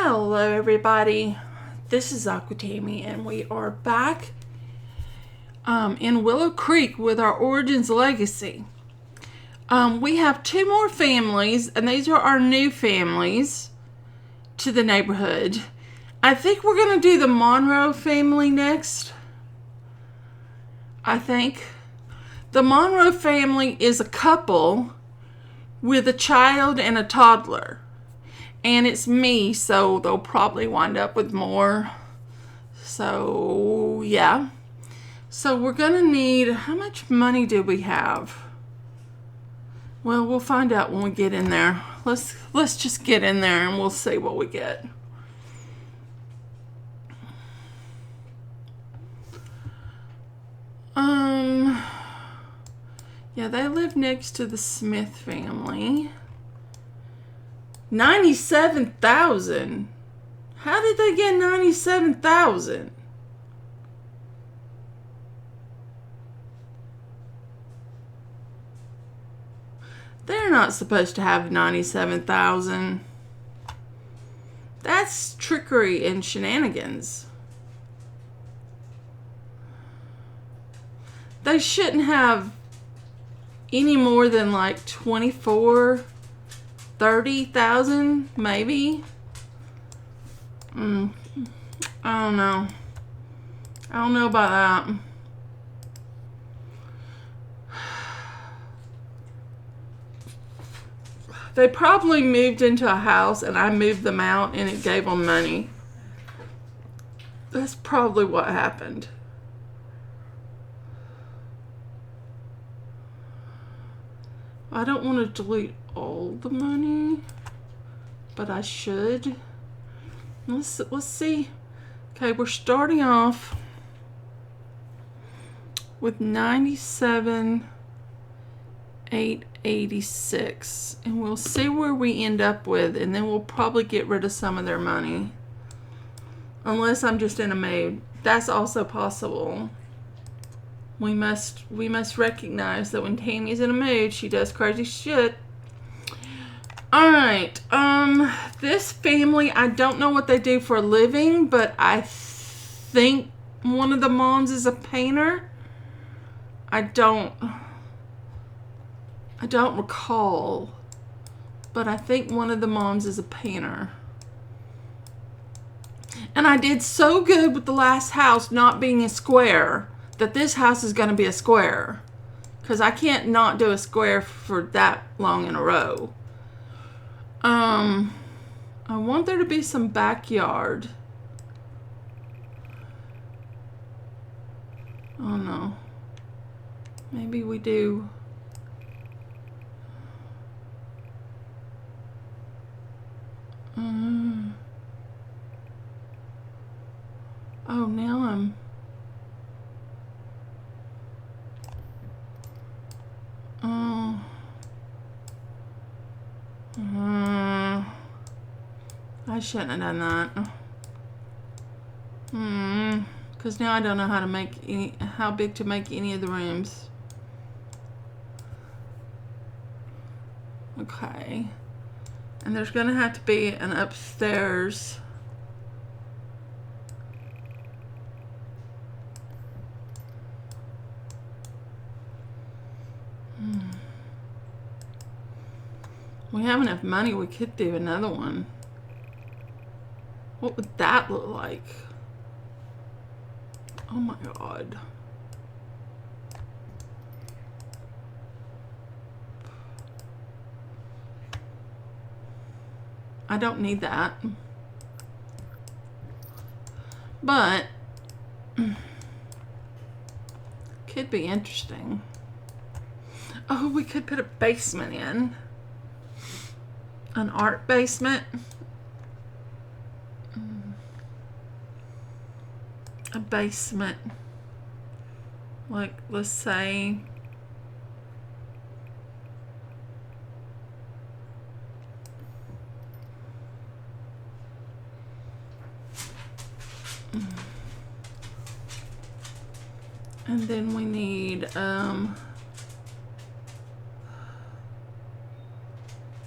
Hello everybody, this is AQUAORIGINS and we are back in Willow Creek with our Origins Legacy. We have two more families, and these are our new families to the neighborhood. I think we're going to do the Monroe family next. I think. The Monroe family is a couple with a child and a toddler. And it's me, so they'll probably wind up with more. So, yeah. So we're going to need, how much money do we have? Well, we'll find out when we get in there. Let's just get in there and we'll see what we get. Yeah, they live next to the Smith family. 97,000. How did they get 97,000? They're not supposed to have 97,000. That's trickery and shenanigans. They shouldn't have any more than like 30,000 maybe. I don't know. I don't know about that. They probably moved into a house and I moved them out and it gave them money. That's probably what happened. I don't want to delete all the money, but I should. Let's see. Okay, we're starting off with 97,886, and we'll see where we end up with, and then we'll probably get rid of some of their money, unless I'm just in a mood. That's also possible. We must recognize that when Tammy's in a mood, she does crazy shit. Alright, this family, I don't know what they do for a living, but I think one of the moms is a painter. I don't recall, but I think one of the moms is a painter. And I did so good with the last house not being a square that this house is going to be a square, because I can't not do a square for that long in a row. I want there to be some backyard. Oh no. Maybe we do. Oh, now I'm. I shouldn't have done that. Because now I don't know how to make how big to make any of the rooms. Okay. And there's going to have to be an upstairs. We have enough money, we could do another one. What would that look like? Oh my god. I don't need that. But could be interesting. Oh, we could put a basement in. An art basement. A basement. Like, let's say and then we need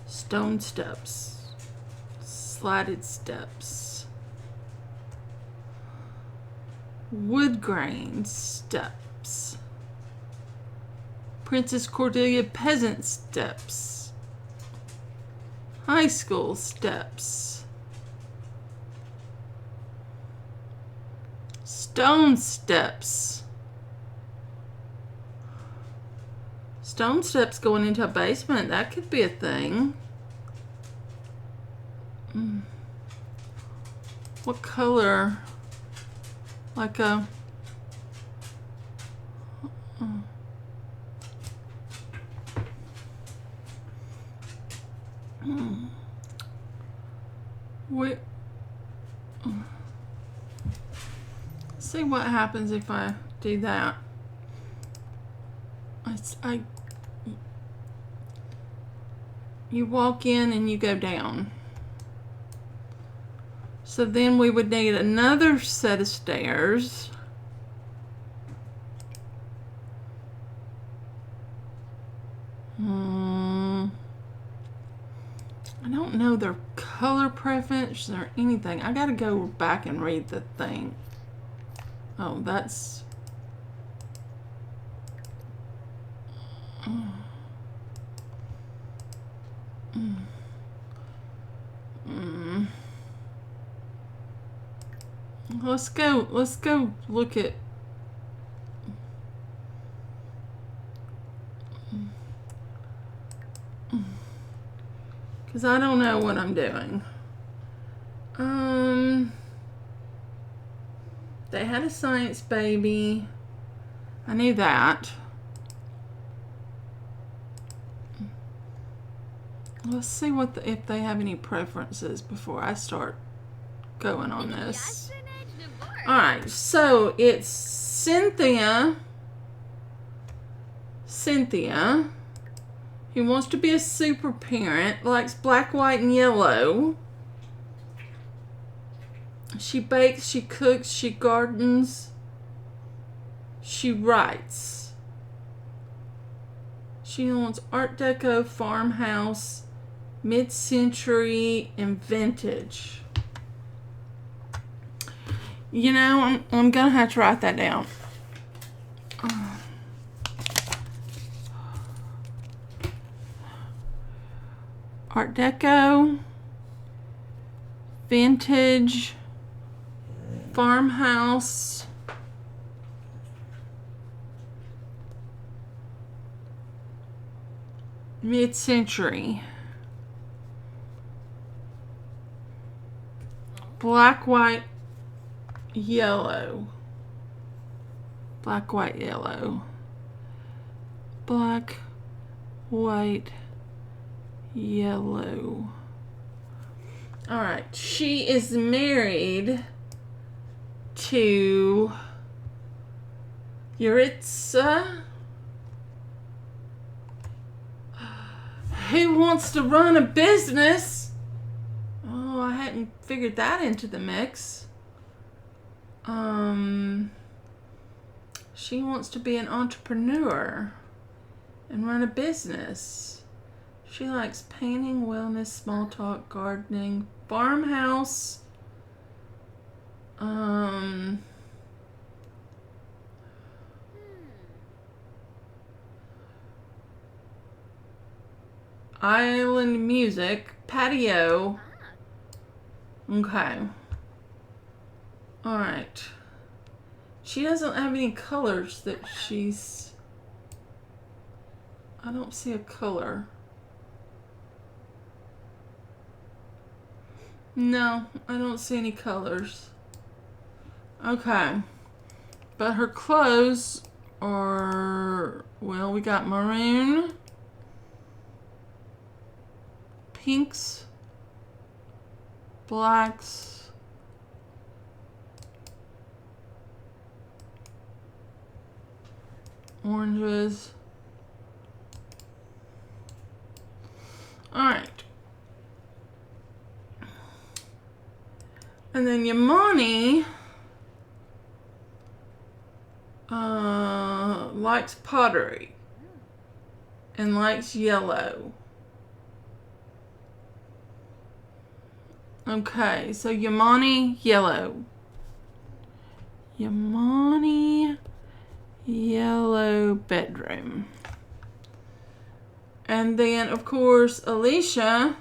stone steps. Slatted steps. Wood grain steps. Princess Cordelia peasant steps. High school steps. Stone steps. Stone steps going into a basement. That could be a thing. What color? Like a... Wait. See what happens if I do that. You walk in and you go down. So then we would need another set of stairs. I don't know their color preference or anything. I gotta go back and read the thing. Oh, that's... Let's go look at... Because I don't know what I'm doing. They had a science baby. I knew that. Let's see what if they have any preferences before I start going on this. Alright, so it's Cynthia, who wants to be a super parent, likes black, white, and yellow. She bakes, she cooks, she gardens, she writes. She wants Art Deco, farmhouse, mid-century, and vintage. You know, I'm gonna have to write that down. Art Deco, vintage, farmhouse, mid-century, black, white, yellow, black, white, yellow, black, white, yellow. All right, she is married to Yuritsa, who wants to run a business. Oh, I hadn't figured that into the mix. She wants to be an entrepreneur and run a business. She likes painting, wellness, small talk, gardening, farmhouse, island music, patio. Okay. Alright. She doesn't have any colors that she's... I don't see a color. No, I don't see any colors. Okay. But her clothes are... Well, we got maroon, pinks, blacks, oranges. Alright. And then Yamani likes pottery and likes yellow. Okay, so Yamani yellow. Yamani yellow bedroom. And then, of course, Aisha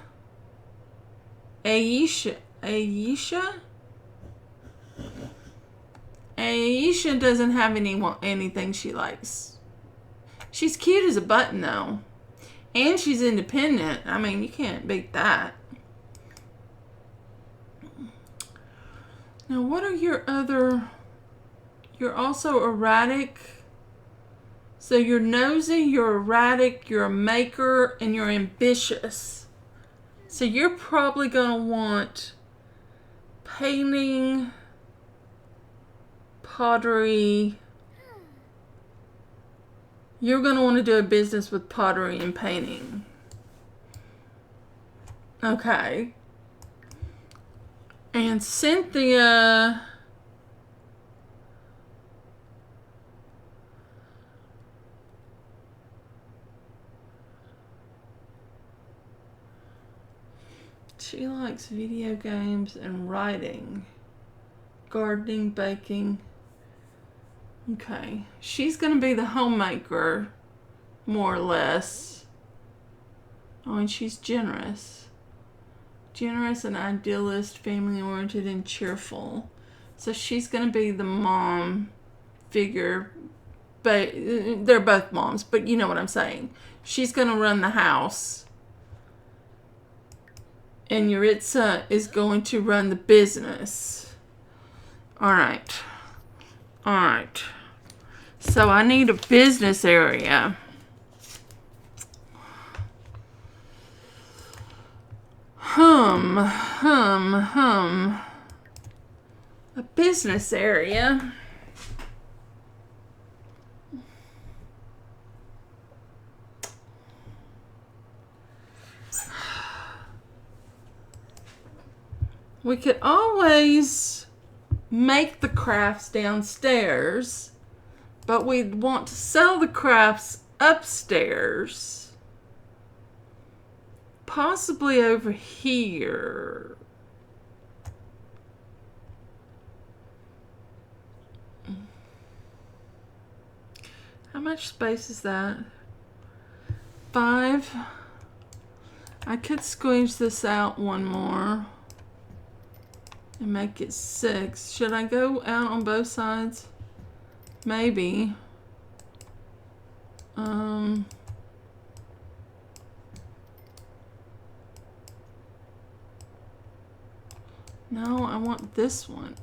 doesn't have anything she likes. She's cute as a button, though. And she's independent. I mean, you can't beat that. Now, what are your other... You're also erratic. So you're nosy, you're erratic, you're a maker, and you're ambitious. So you're probably going to want painting, pottery. You're going to want to do a business with pottery and painting. Okay. And Cynthia... She likes video games and writing. Gardening, baking. Okay. She's going to be the homemaker, more or less. Oh, and she's generous. Generous and idealist, family-oriented, and cheerful. So she's going to be the mom figure. But they're both moms, but you know what I'm saying. She's going to run the house. And Yuritsa is going to run the business. Alright. Alright. So I need a business area. A business area. We could always make the crafts downstairs, but we'd want to sell the crafts upstairs. Possibly over here. How much space is that? 5. I could squeeze this out one more. And make it 6. Should I go out on both sides? Maybe. No, I want this one.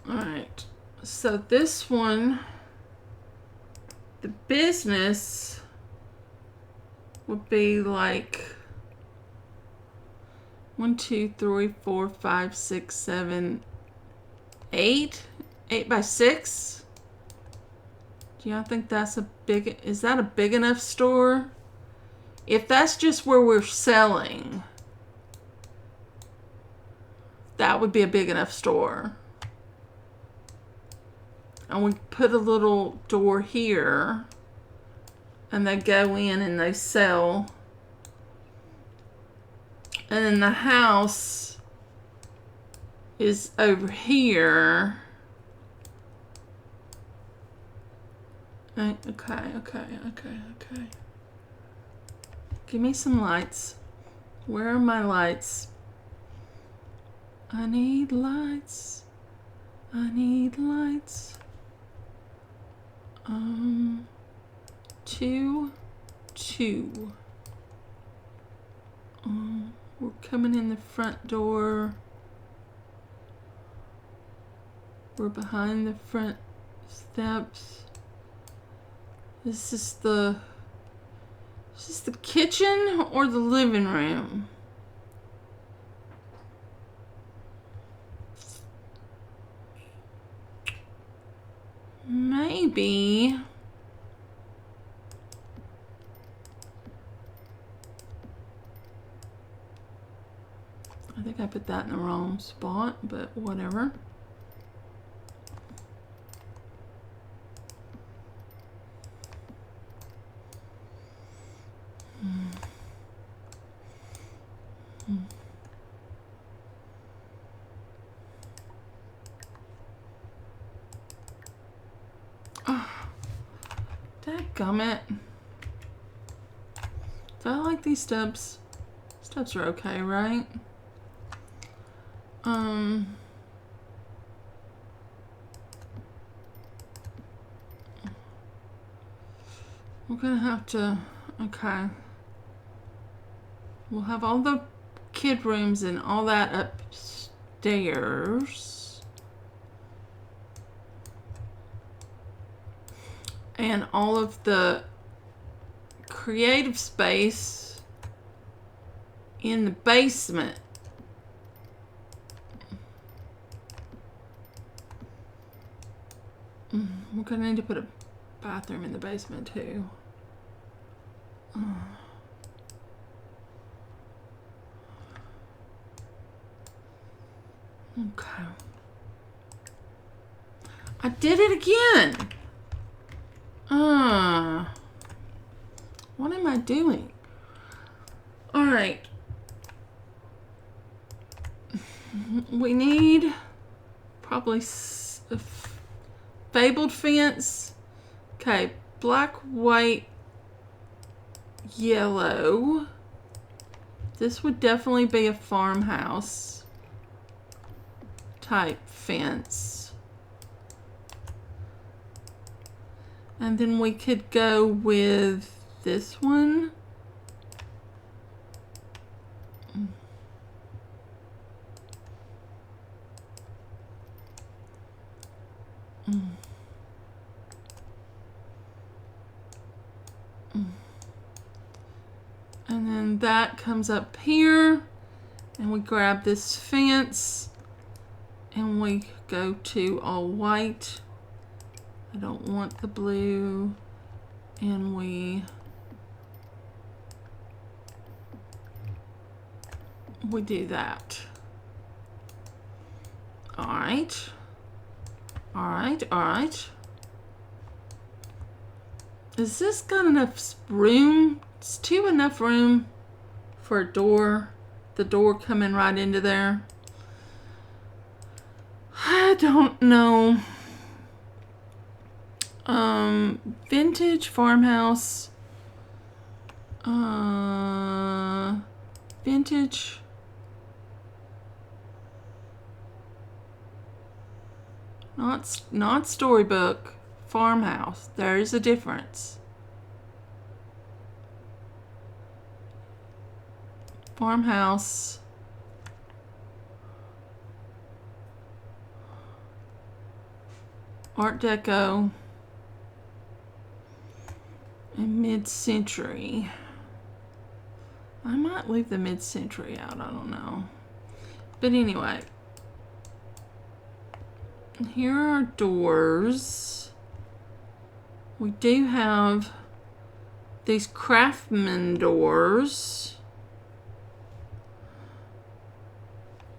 Alright. So this one, the business would be like 1, 2, 3, 4, 5, 6, 7, 8. 8 by 6. Do y'all think that's a big... Is that a big enough store? If that's just where we're selling, that would be a big enough store. And we put a little door here. And they go in and they sell. And then the house is over here. Okay. Give me some lights. Where are my lights? I need lights. I need lights. 2, 2. We're coming in the front door. We're behind the front steps. Is this the kitchen or the living room? Maybe. I think I put that in the wrong spot, but whatever. Oh, dadgummit. Do I like these steps? Steps are okay, right? We're gonna have to, okay. We'll have all the kid rooms and all that upstairs. And all of the creative space in the basement. We're gonna need to put a bathroom in the basement too. Okay. I did it again. What am I doing? All right. We need probably a fabled fence. Okay, black, white, yellow. This would definitely be a farmhouse type fence. And then we could go with this one. And then that comes up here, and we grab this fence, and we go to all white. I don't want the blue, and we do that. All right. All right, all right. Is this got enough room? It's too enough room for a door. The door coming right into there. I don't know. Vintage farmhouse. Vintage. Not storybook. Farmhouse. There is a difference. Farmhouse. Art Deco. And mid-century. I might leave the mid-century out. I don't know. But anyway. Here are doors. We do have these craftsman doors.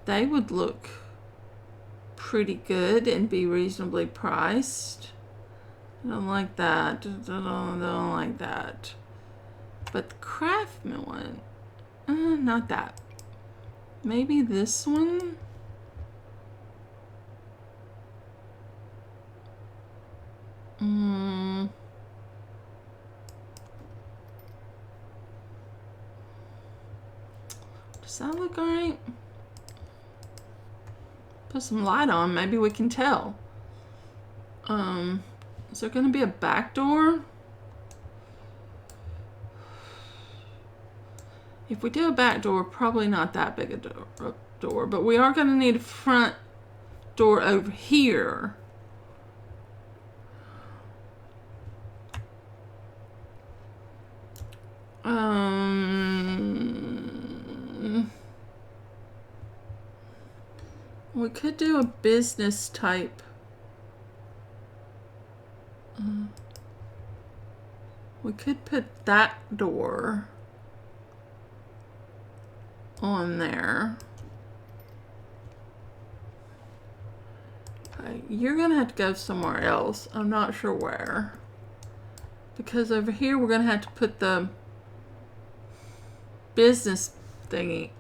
They would look pretty good and be reasonably priced. I don't like that. I don't like that. But the craftsman one, not that. Maybe this one. Does that look alright? Put some light on, maybe we can tell. Is there gonna be a back door? If we do a back door, probably not that big a door, but we are gonna need a front door over here. We could do a business type. We could put that door on there. Okay, you're gonna have to go somewhere else. I'm not sure where. Because over here we're gonna have to put the business thingy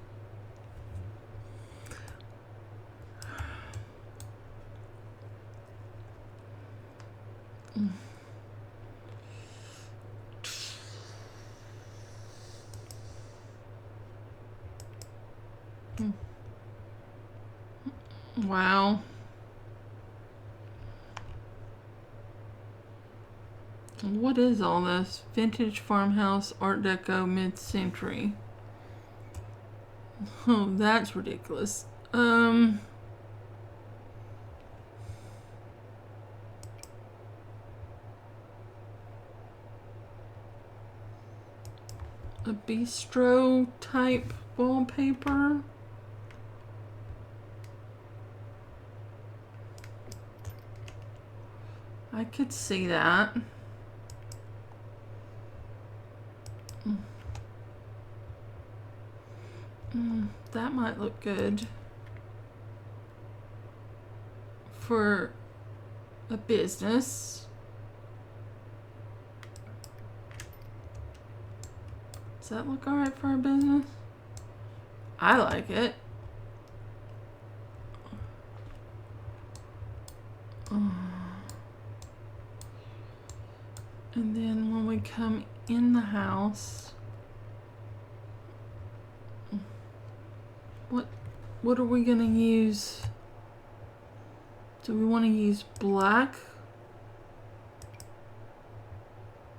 Wow. What is all this? Vintage farmhouse, Art Deco, mid-century. Oh, that's ridiculous. A bistro type wallpaper. I could see that. That might look good for a business. Does that look alright for a business? I like it. And then when we come in the house, what are we gonna use? Do we want to use black?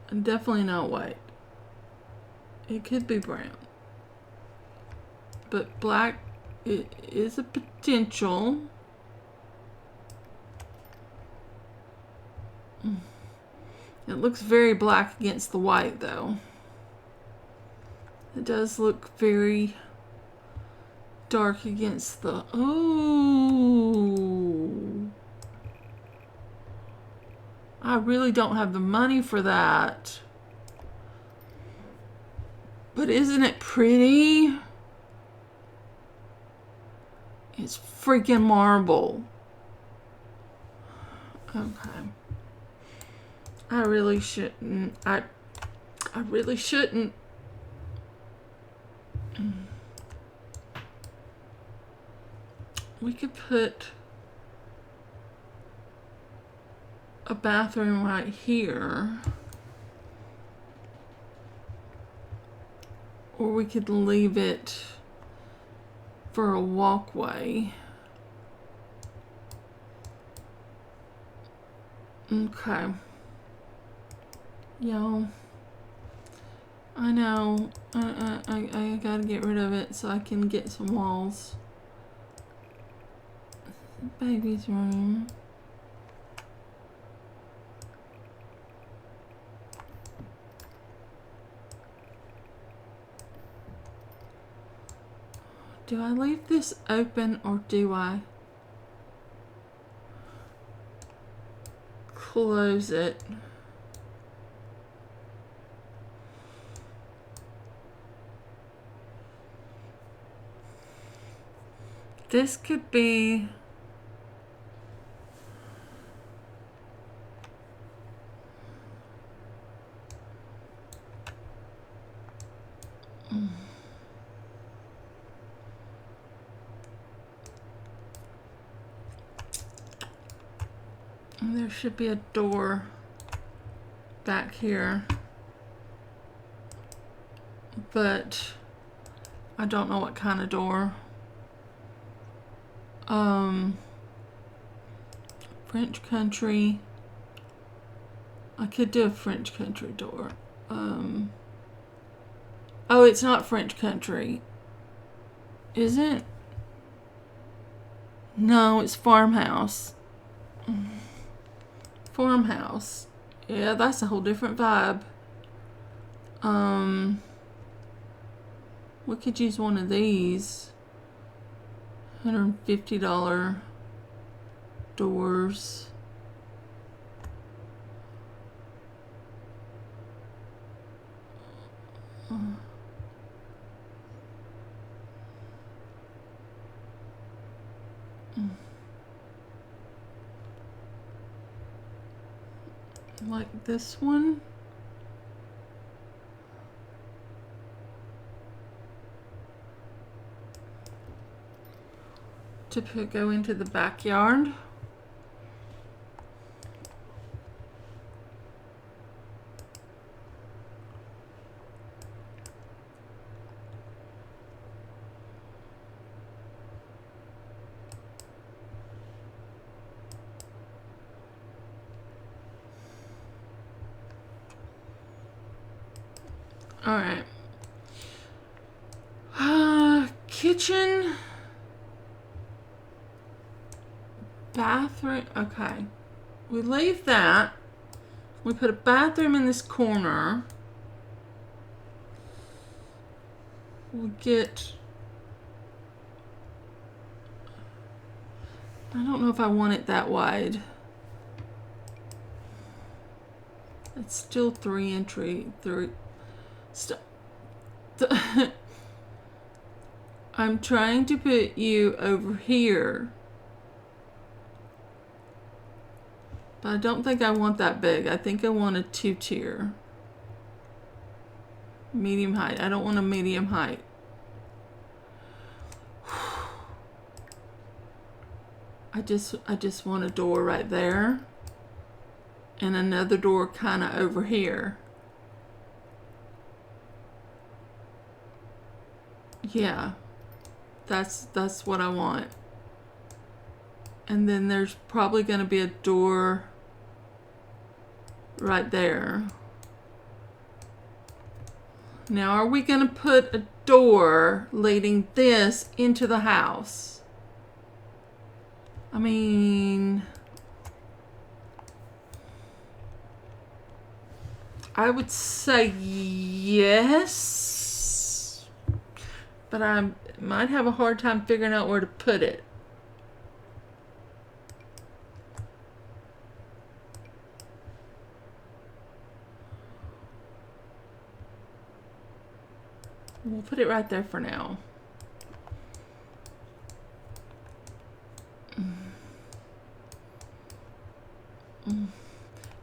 And definitely not white. It could be brown. But black is a potential. It looks very black against the white though. It does look very dark against the... Oh, I really don't have the money for that. But isn't it pretty? It's freaking marble. Okay. I really shouldn't. I really shouldn't. We could put a bathroom right here. Or we could leave it for a walkway. Okay. Y'all, I know I gotta get rid of it so I can get some walls. Baby's room. Do I leave this open or do I close it? This could be there should be a door back here, but I don't know what kind of door. French country. I could do a French country door. Oh, it's not French country. Is it? No, it's farmhouse. Farmhouse. Yeah, that's a whole different vibe. We could use one of these. $150 doors. Like this one. To go into the backyard. All right. Kitchen, bathroom. Okay, we leave that. We put a bathroom in this corner. We get. I don't know if I want it that wide. It's still 3 entry. I'm trying to put you over here. But I don't think I want that big. I think I want a 2-tier. Medium height. I don't want a medium height. I just want a door right there. And another door kind of over here. Yeah. That's what I want. And then there's probably going to be a door right there. Now, are we going to put a door leading this into the house? I mean, I would say yes, but I might have a hard time figuring out where to put it. We'll put it right there for now.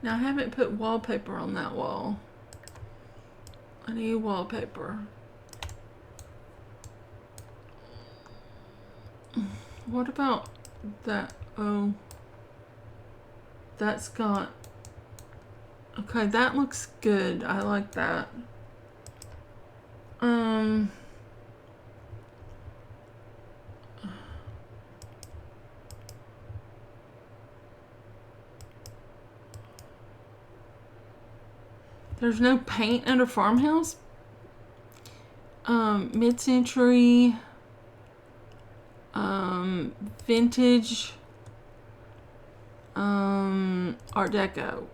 Now I haven't put wallpaper on that wall. I need wallpaper. What about that? Oh, that's got. Okay, that looks good. I like that. There's no paint under farmhouse. Mid-century, vintage, Art Deco.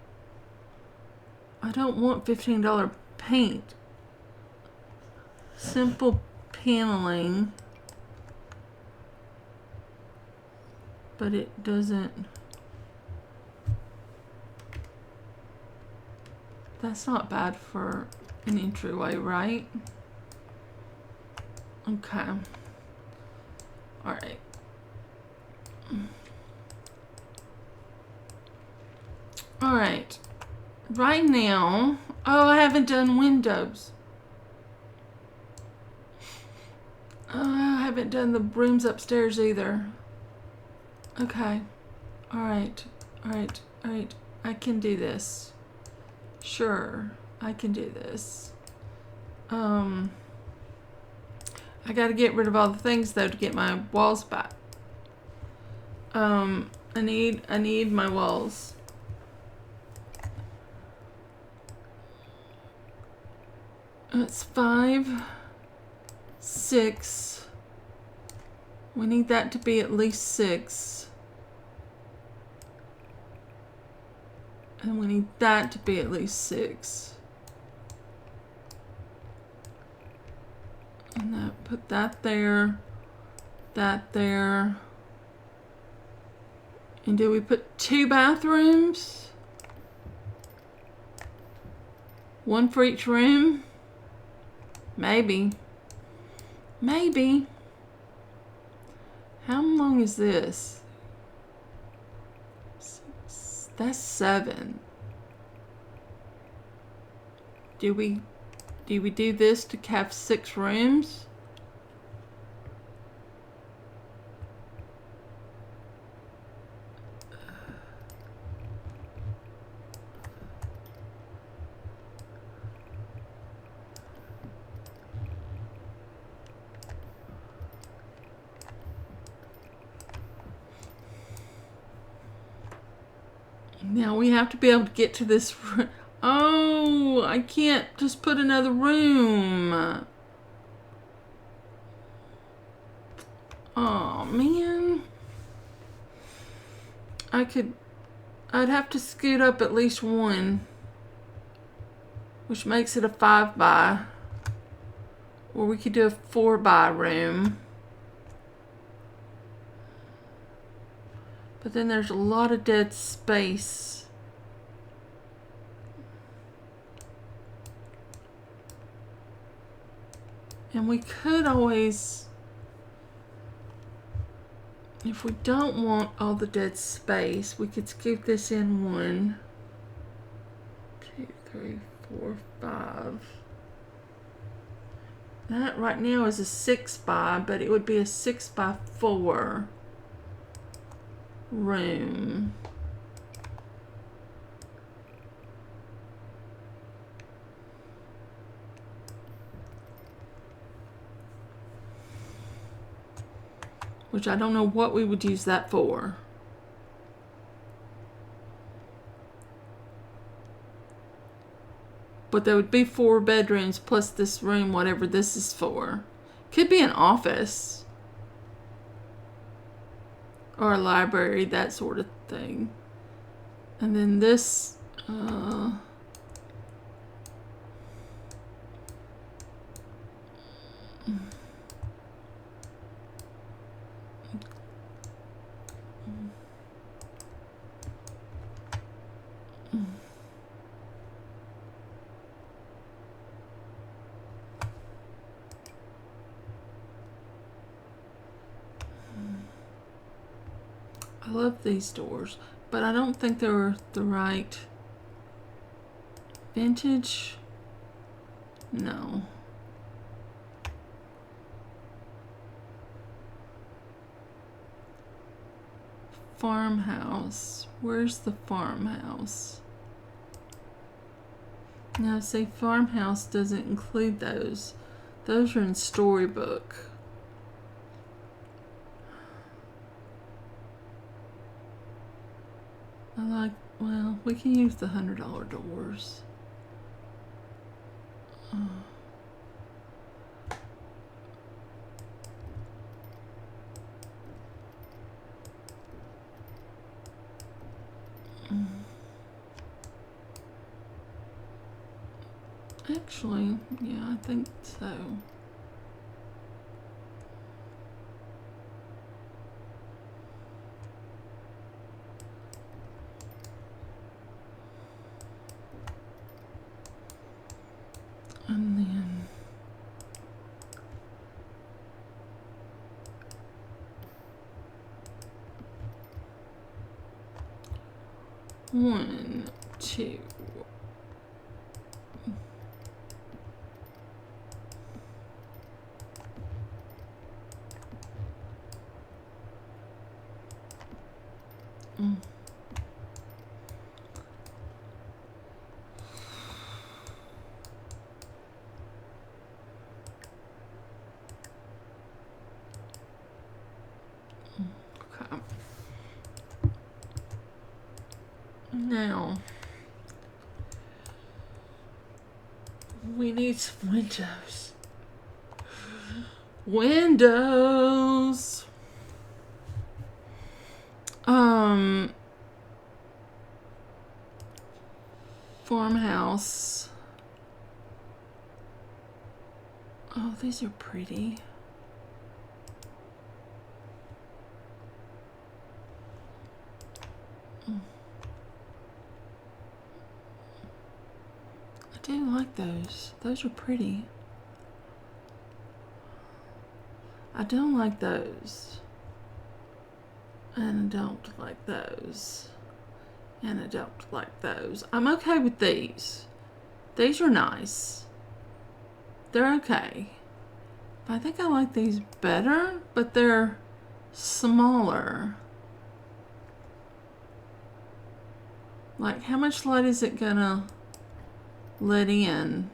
I don't want $15 paint. Simple paneling, but it doesn't. That's not bad for an entryway, right? Okay. All right. All right. Right now, oh, I haven't done windows. I haven't done the rooms upstairs either. Okay. All right. All right. All right. I can do this. Sure, I can do this. I gotta get rid of all the things though to get my walls back. I need my walls. It's 5, 6. We need that to be at least 6. And we need that to be at least 6. And that, put that there, that there. And do we put 2 bathrooms? 1 for each room? Maybe. Maybe. How long is this? That's 7. Do we do this to have 6 rooms? Now we have to be able to get to this. Oh, I can't just put another room. Oh man. I'd have to scoot up at least one, which makes it a 5 by, or we could do a 4 by room. But then there's a lot of dead space. And we could always, if we don't want all the dead space, we could scoop this in 1, 2, 3, 4, 5. That right now is a 6 by, but it would be a 6 by 4 room. Which I don't know what we would use that for. But there would be 4 bedrooms plus this room, whatever this is for. Could be an office. Or a library, that sort of thing. And then this, I love these doors, but I don't think they're the right vintage. No. Farmhouse. Where's the farmhouse? Now, say farmhouse doesn't include those. Those are in Storybook. I like, well, we can use the $100 doors. Actually, yeah, I think so. And then one, two. Okay. Now we need some windows. Windows. Farmhouse. Oh, these are pretty. I do like those. Those are pretty. I don't like those. And I don't like those. And I don't like those. I'm okay with these. These are nice. They're okay. I think I like these better, but they're smaller. Like, how much light is it gonna let in?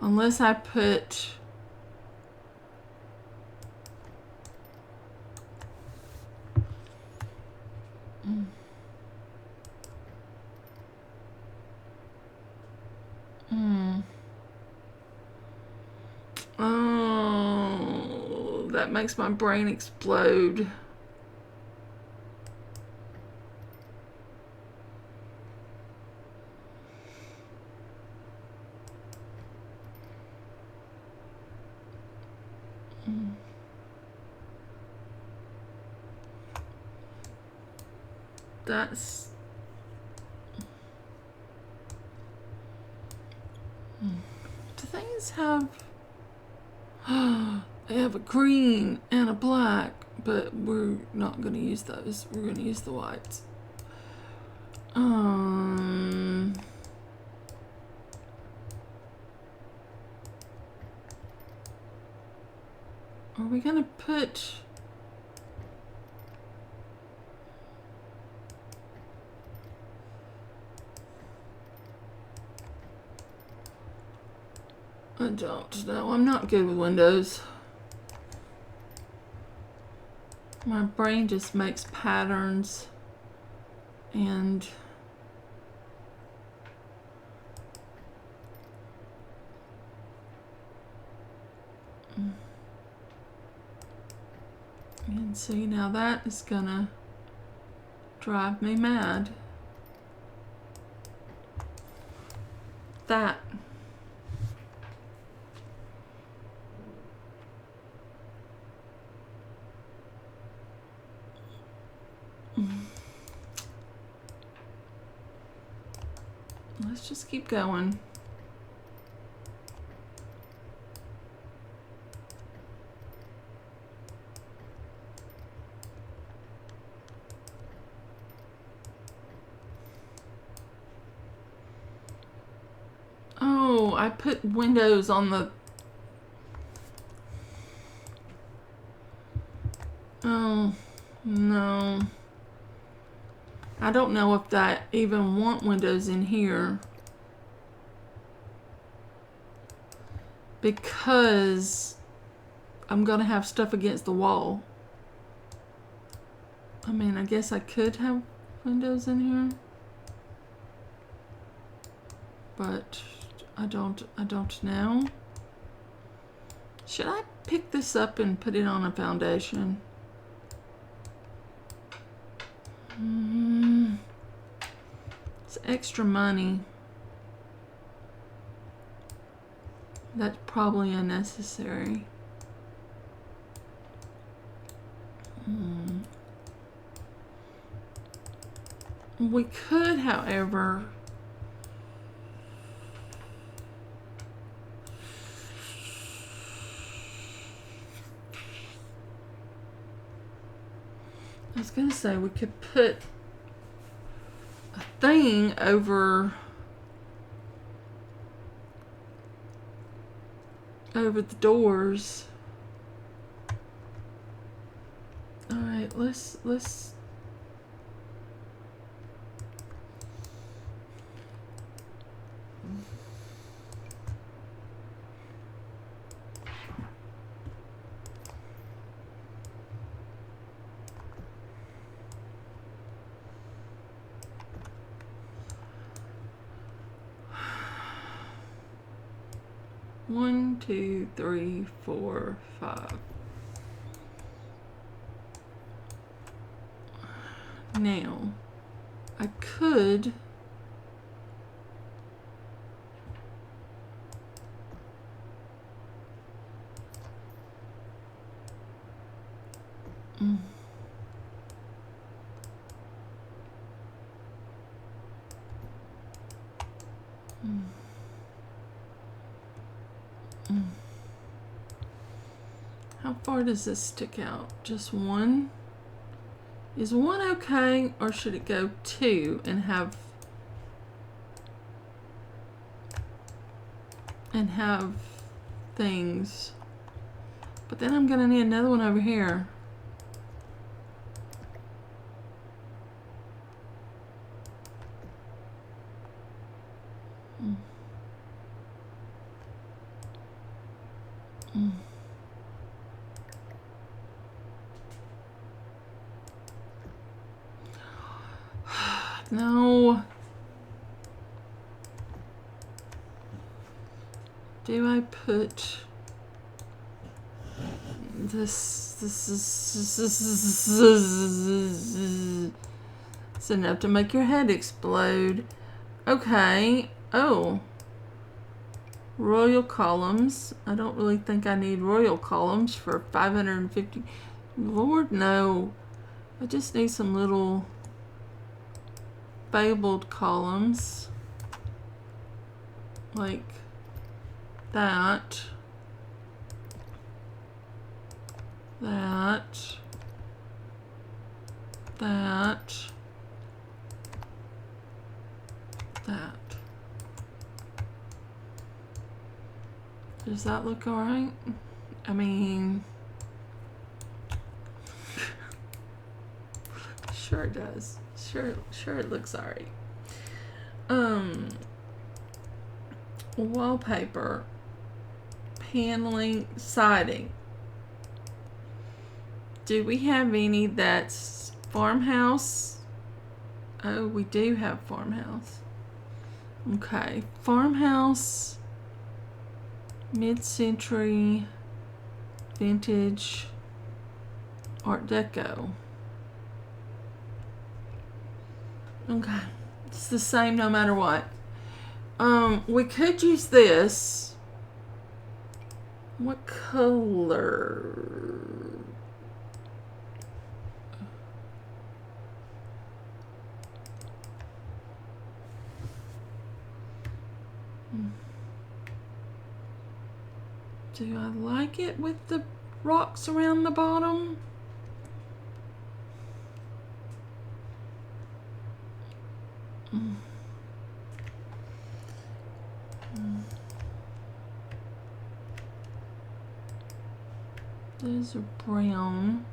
Unless I put Oh, that makes my brain explode. That's... Do things have... They have a green and a black, but we're not going to use those. We're going to use the whites. Are we going to put... I don't know. I'm not good with windows. My brain just makes patterns and see, now that is gonna drive me mad. That. Let's just keep going. Oh, I put windows on the... Oh, no. I don't know if I even want windows in here, because I'm gonna have stuff against the wall. I mean, I guess I could have windows in here, but I don't know. Should I pick this up and put it on a foundation? It's extra money. That's probably unnecessary. We could, however, I was gonna say we could put a thing over the doors. All right, let's 1, 2, 3, 4, 5. Now, I could how far does this stick out? Just one? Is one okay, or should it go 2 and have things? But then I'm gonna need another one over here. No. Do I put this is it's enough to make your head explode. Okay. Oh. Royal columns. I don't really think I need royal columns for 550. Lord, no. I just need some little fabled columns. Like that. That. That. That. Does that look alright? I mean, sure it does. Sure it looks alright. Wallpaper, paneling, siding. Do we have any that's farmhouse? Oh, we do have farmhouse. Okay, farmhouse, mid-century, vintage, Art Deco. Okay, it's the same no matter what. We could use this. What color? Do I like it with the rocks around the bottom? Those are brown.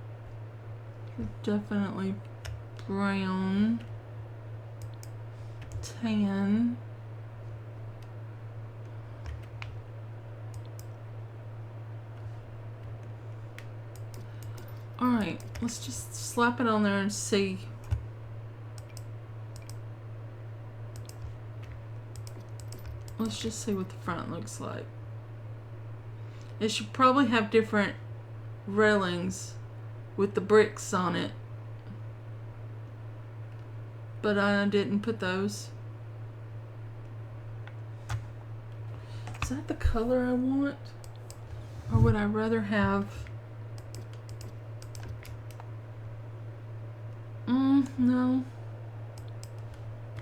They're definitely brown. Tan. Alright, let's just slap it on there and see. Let's just see what the front looks like. It should probably have different railings with the bricks on it. But I didn't put those. Is that the color I want? Or would I rather have... no.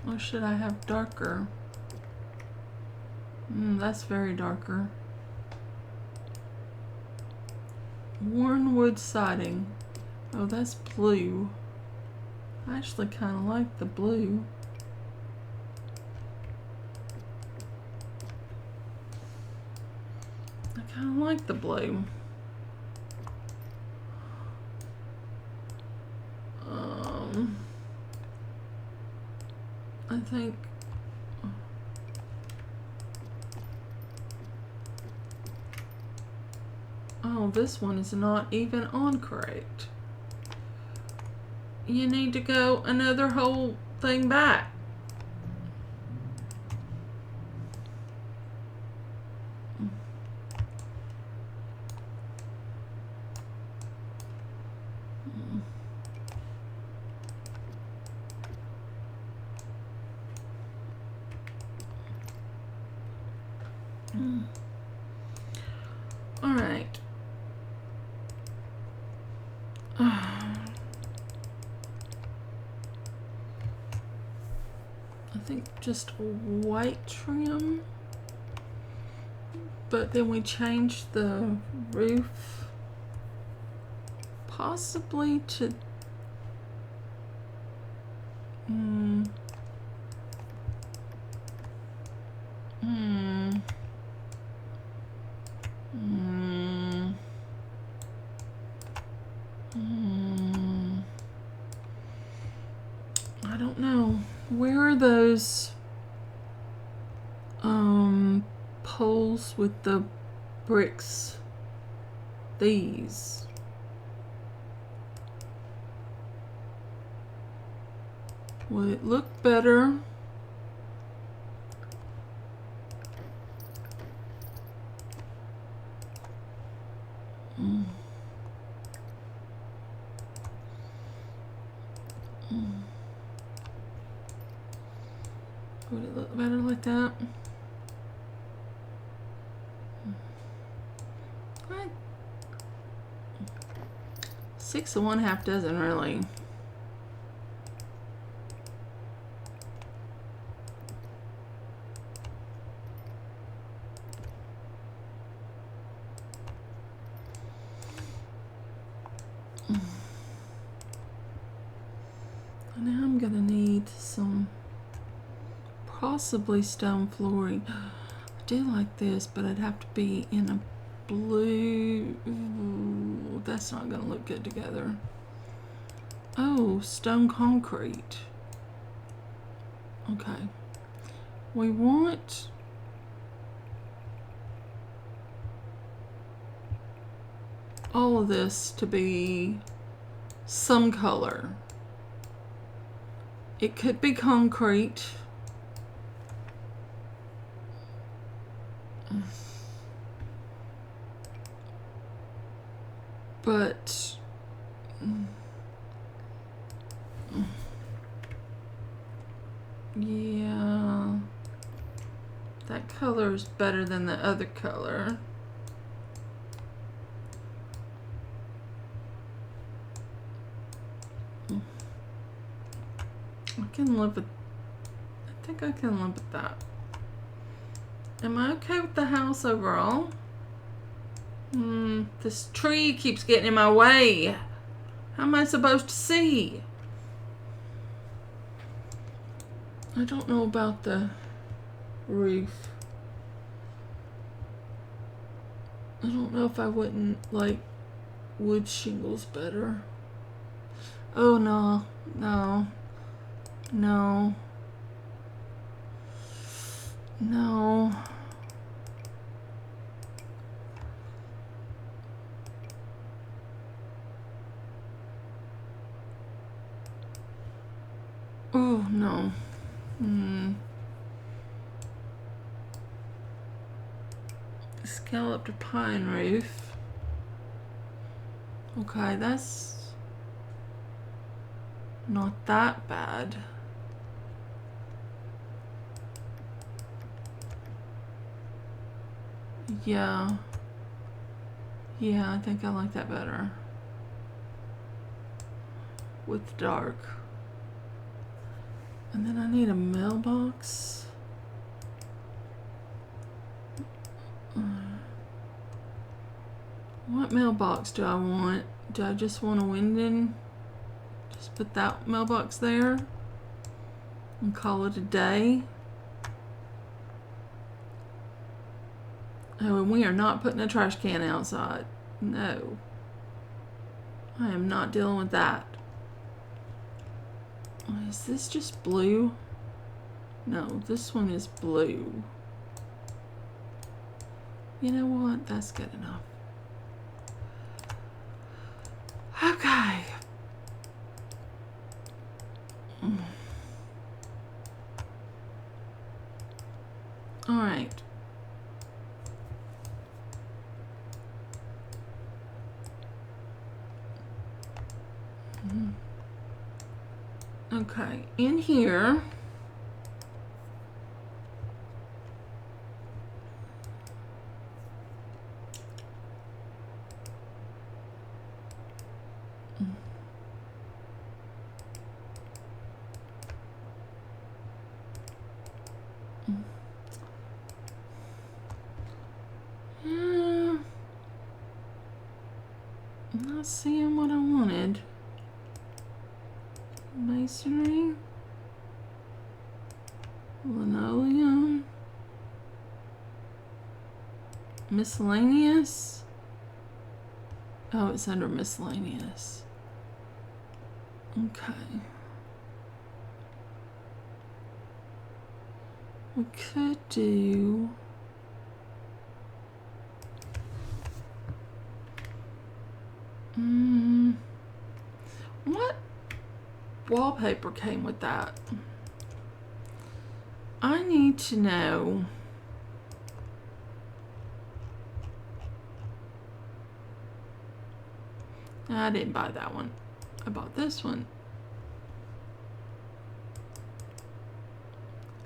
Or should I have darker? That's very darker. Worn wood siding. Oh, that's blue. I actually kind of like the blue. I kind of like the blue. I think oh, this one is not even on correct. You need to go another whole thing back. All right. I think just white trim, but then we changed the roof possibly to I don't know. Where are those poles with the bricks? These. Will it look better? Would it look better like that? What? 6 of 1/2 doesn't really. Now I'm gonna need some possibly stone flooring. I do like this, but it'd have to be in a blue. Ooh, that's not gonna look good together. Oh, stone concrete. Okay. We want all of this to be some color. It could be concrete. But yeah, that color is better than the other color. I can live with, I think I can live with that. Am I okay with the house overall? This tree keeps getting in my way. How am I supposed to see? I don't know about the roof. I don't know if I wouldn't like wood shingles better. Oh no, no, no, no. Oh no. Scalloped pine roof. Okay, that's not that bad. Yeah. Yeah, I think I like that better. With dark. And then I need a mailbox. What mailbox do I want? Do I just want a window? Just put that mailbox there and call it a day. Oh, and we are not putting a trash can outside. No. I am not dealing with that. Is this just blue? No, this one is blue. You know what? That's good enough. Okay. All right. Okay, in here, I'm not seeing what I wanted. Masonry, linoleum, miscellaneous. Oh, it's under miscellaneous. Okay. We could do wallpaper came with that. I need to know. I didn't buy that one. I bought this one.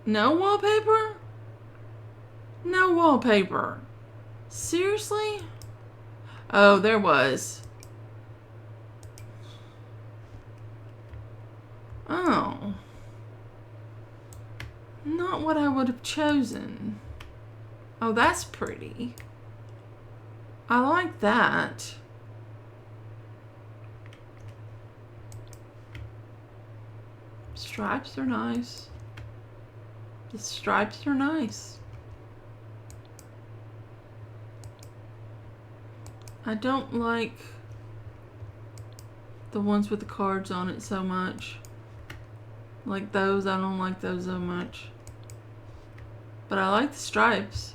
No wallpaper? No wallpaper. Seriously? Oh, there was. Oh. Not what I would have chosen. Oh, that's pretty. I like that. Stripes are nice. The stripes are nice. I don't like the ones with the cards on it so much. Like those, I don't like those so much. But I like the stripes.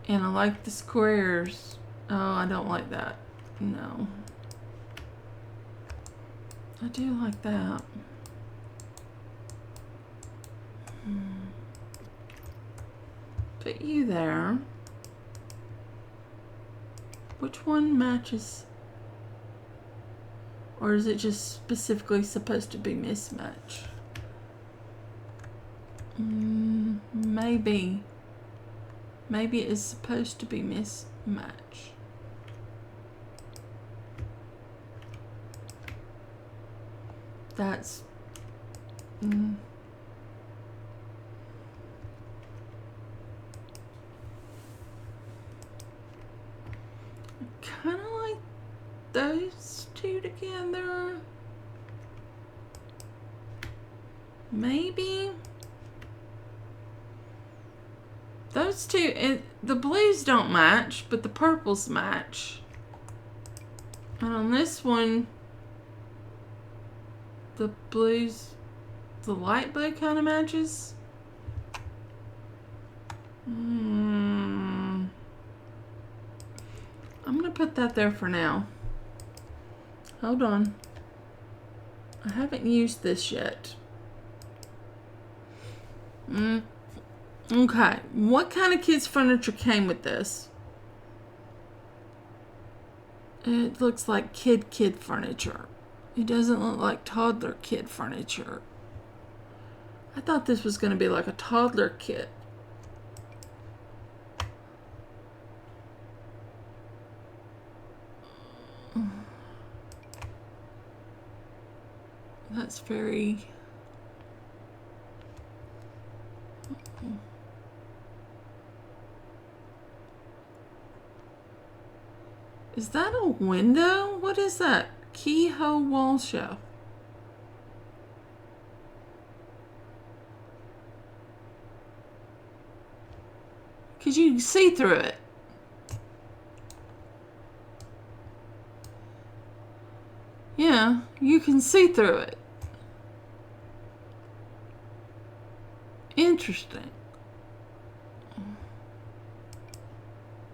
And I like the squares. Oh, I don't like that. No. I do like that. Put you there. Which one matches? Or is it just specifically supposed to be mismatch? Maybe. Maybe it is supposed to be mismatch. That's... kind of like those two together. Maybe. Those two, the blues don't match, but the purples match. And on this one, the blues, the light blue kind of matches. I'm gonna put that there for now. Hold on. I haven't used this yet. Okay, what kind of kids furniture came with this? It looks like kid furniture. It doesn't look like toddler kid furniture. I thought this was going to be like a toddler kit. That's very... Is that a window? What is that? Keyhole wall shelf. Because you can see through it. Yeah, you can see through it. Interesting.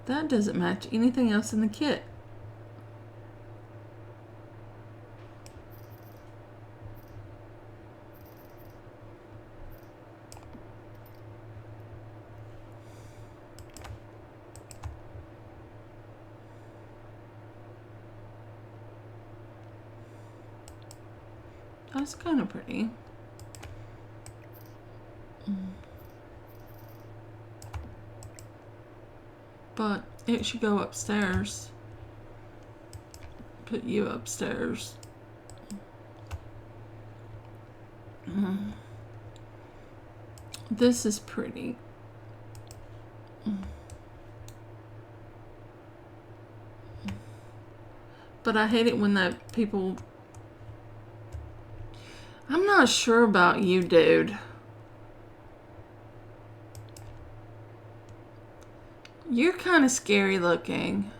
That doesn't match anything else in the kit. That's kind of pretty. But it should go upstairs. Put you upstairs. This is pretty. But I hate it when that people... I'm not sure about you, dude. You're kind of scary looking.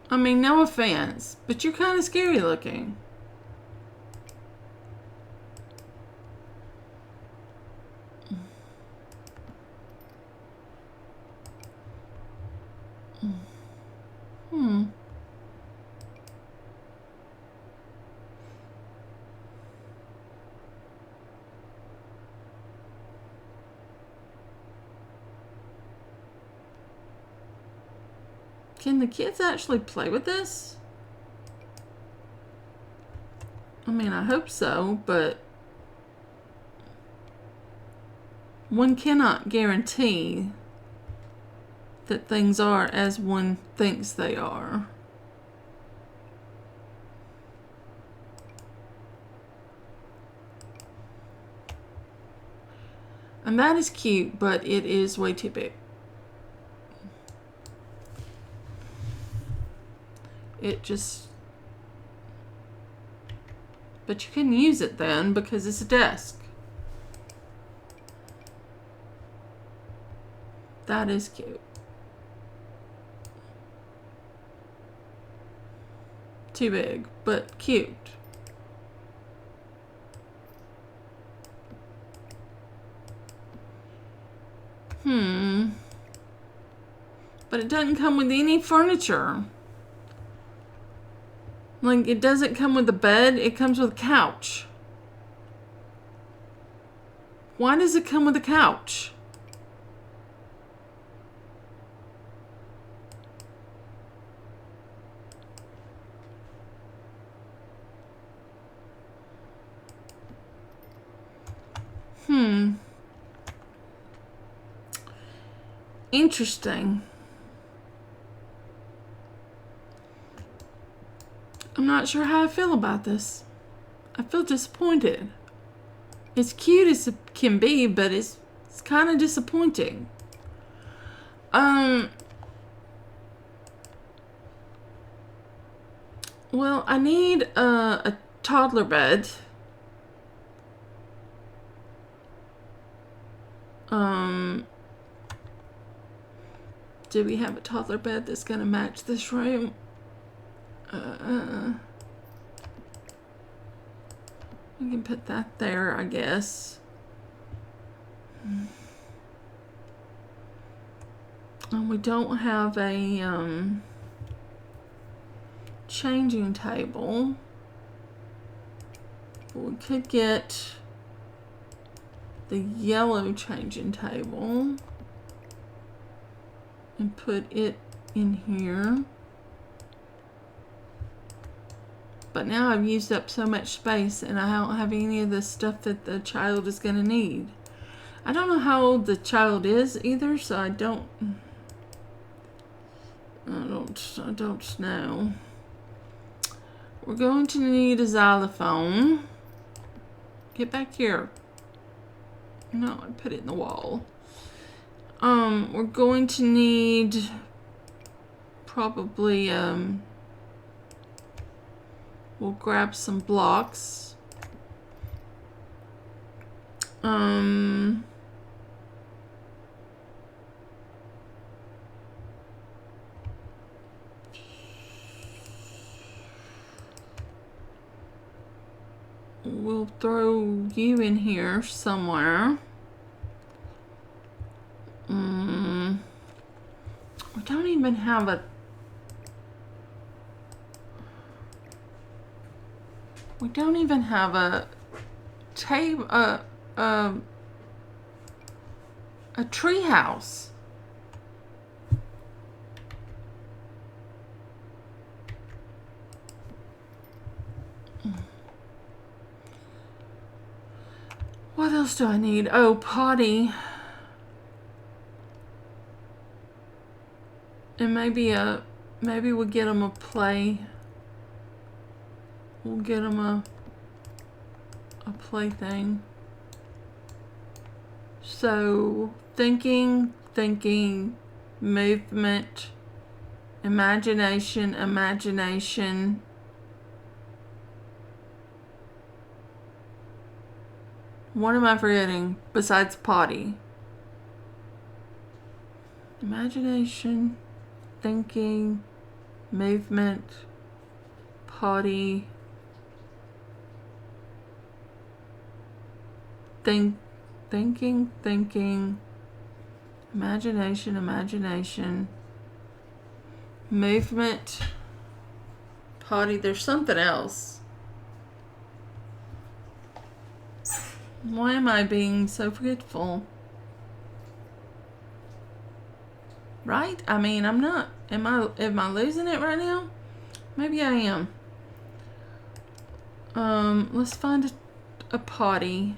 I mean, no offense, but you're kind of scary looking. Can the kids actually play with this? I mean, I hope so, but one cannot guarantee that things are as one thinks they are. And that is cute, but it is way too big. It just... But you can use it then because it's a desk. That is cute. Too big, but cute. But it doesn't come with any furniture. Like, it doesn't come with a bed, it comes with a couch. Why does it come with a couch? Interesting. I'm not sure how I feel about this. I feel disappointed. It's cute as it can be, but it's kind of disappointing. Well, I need a toddler bed. Do we have a toddler bed that's gonna match this room? We can put that there, I guess. And we don't have a changing table. But we could get the yellow changing table and put it in here. But now I've used up so much space and I don't have any of the stuff that the child is gonna need. I don't know how old the child is either, so I don't know. We're going to need a xylophone. Get back here. No, I put it in the wall. We're going to need probably we'll grab some blocks. We'll throw you in here somewhere. We don't even have a... We don't even have a table, a tree house. What else do I need? Oh, potty. And maybe we'll get them a play. We'll get them a play thing. So thinking, movement, imagination. What am I forgetting besides potty? Imagination, thinking, movement, potty, thinking, imagination, movement, potty. There's something else. Why am I being so forgetful? right? I mean, I'm not. Am I losing it right now? Maybe I am. Let's find a potty.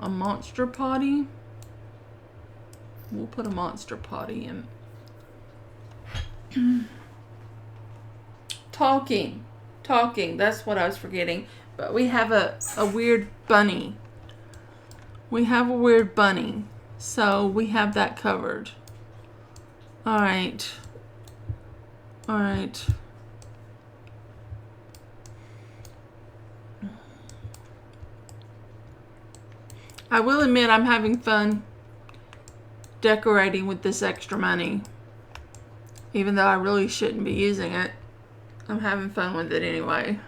A monster potty. We'll put a monster potty in. Talking. That's what I was forgetting. But we have a weird bunny. We have a weird bunny. So we have that covered. Alright. Alright. I will admit I'm having fun decorating with this extra money. Even though I really shouldn't be using it. I'm having fun with it anyway.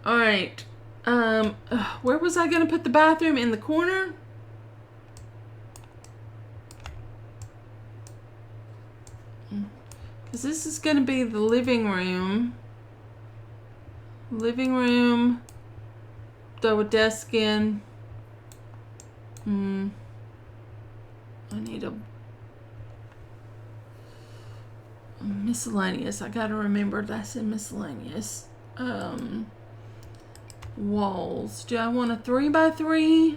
Alright. Where was I going to put the bathroom? In the corner? Because this is going to be the living room. Living room. Throw a desk in. I need a miscellaneous. I gotta remember that's in miscellaneous. Walls. Do I want a 3x3?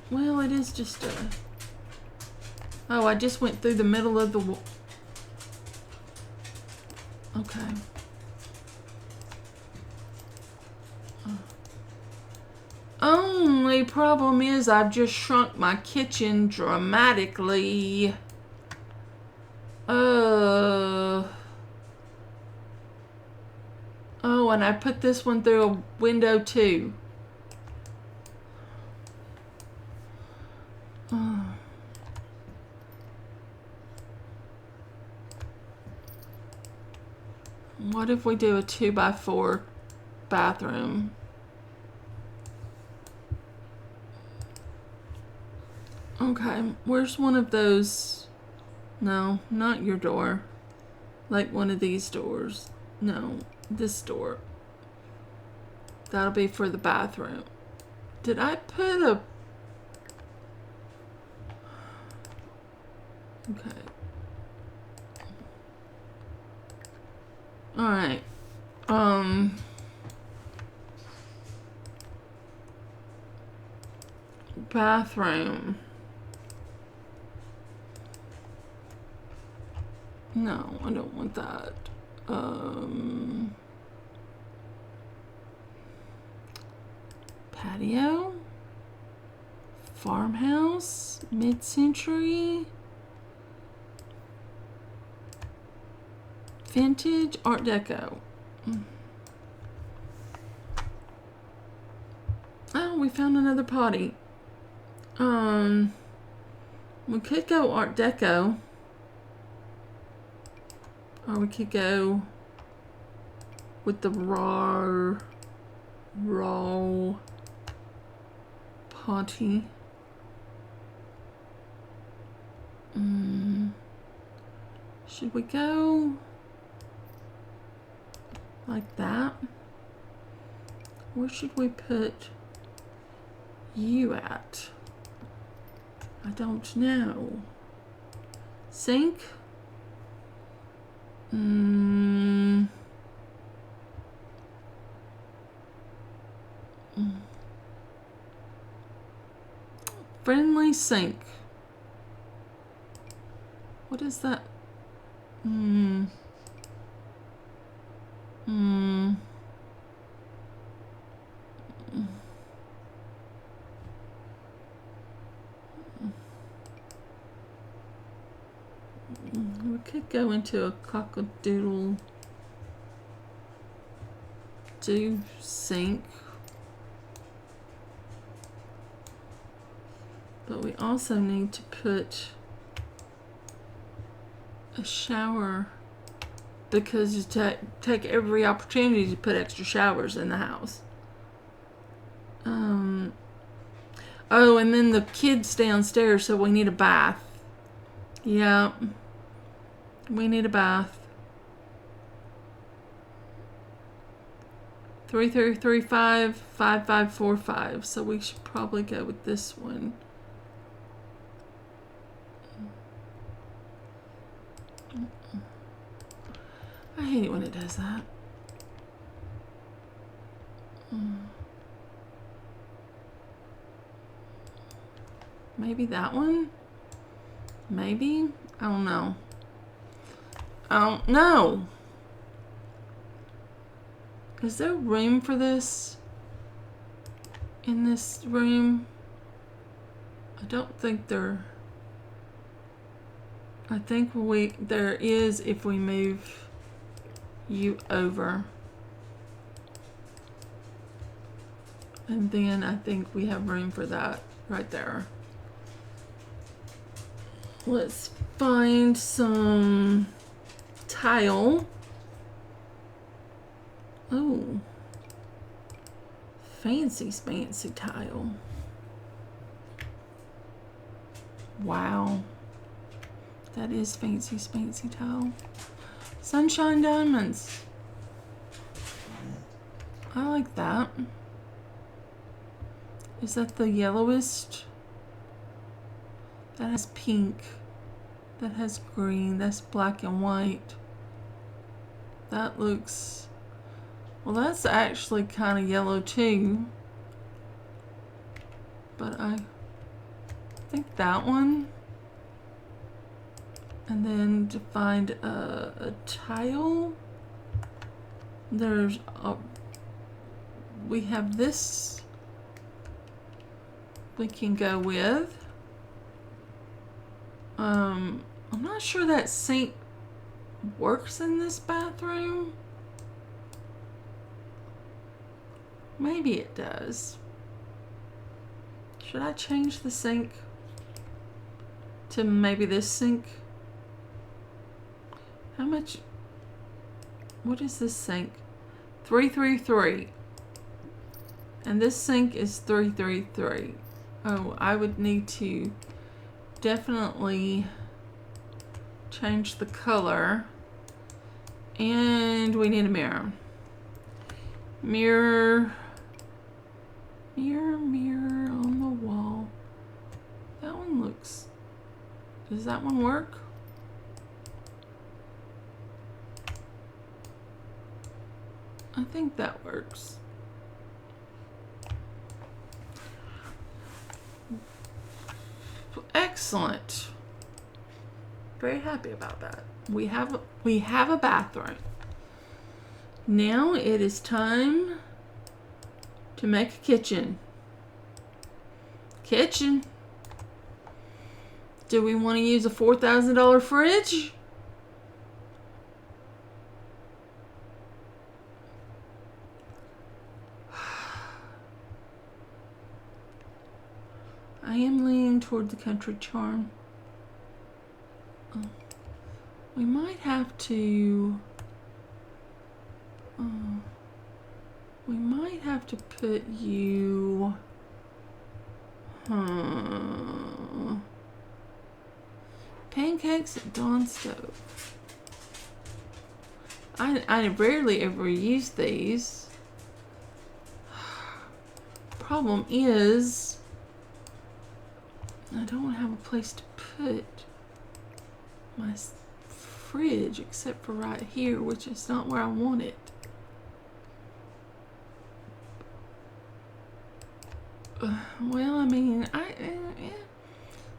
Well, it is just a... Oh, I just went through the middle of the wall. Okay. Only problem is I've just shrunk my kitchen dramatically. Oh, and I put this one through a window too. What if we do a 2x4 bathroom? Okay, where's one of those? No, not your door. Like one of these doors. No, this door. That'll be for the bathroom. Did I put a... Okay. Alright. Bathroom. No, I don't want that. Patio? Farmhouse? Mid-century? Vintage? Art Deco? Oh, we found another potty. We could go Art Deco. Or we could go with the raw potty. Should we go like that? Where should we put you at? I don't know. Sink? Friendly sink. What is that? We could go into a cock-a-doodle do sink. But we also need to put a shower because you take every opportunity to put extra showers in the house. Oh, and then the kids downstairs, so we need a bath. Yeah. We need a bath. 3335 5545. So we should probably go with this one. I hate it when it does that. Maybe that one? Maybe? I don't know. I don't know. Is there room for this in this room? I don't think there... I think there is if we move you over. And then I think we have room for that right there. Let's find some tile. Oh, fancy tile. Wow, that is fancy tile. Sunshine diamonds. I like that. Is that the yellowest? That has pink. That has green. That's black and white. That looks... Well, that's actually kind of yellow too. But I think that one. And then to find a tile. There's a... We have this we can go with. I'm not sure that sink works in this bathroom. Maybe it does. Should I change the sink to maybe this sink? How much? What is this sink? 333. And this sink is 333. Oh, I would need to definitely change the color. And we need a mirror. Mirror on the wall. That one looks... Does that one work? I think that works. Excellent. Very happy about that. We have a bathroom. Now it is time to make a kitchen. Kitchen. Do we want to use a $4,000 fridge? I am leaning toward the country charm. We might have to... we might have to put you... Pancakes at Dawn stove. I rarely ever use these. Problem is... I don't have a place to put my fridge except for right here, which is not where I want it. Well, I mean,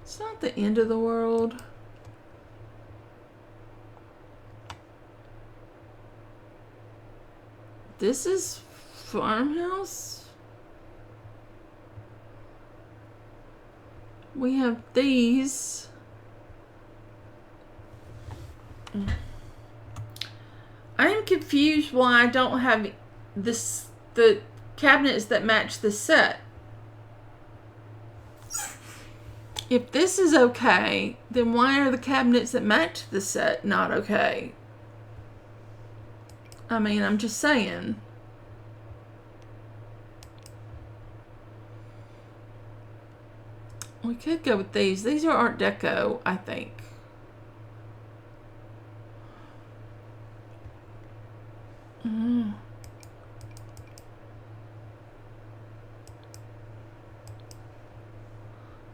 it's not the end of the world. This is farmhouse. We have these. I am confused why I don't have the cabinets that match the set. If this is okay, then why are the cabinets that match the set not okay? I mean, I'm just saying. We could go with these. These are Art Deco, I think.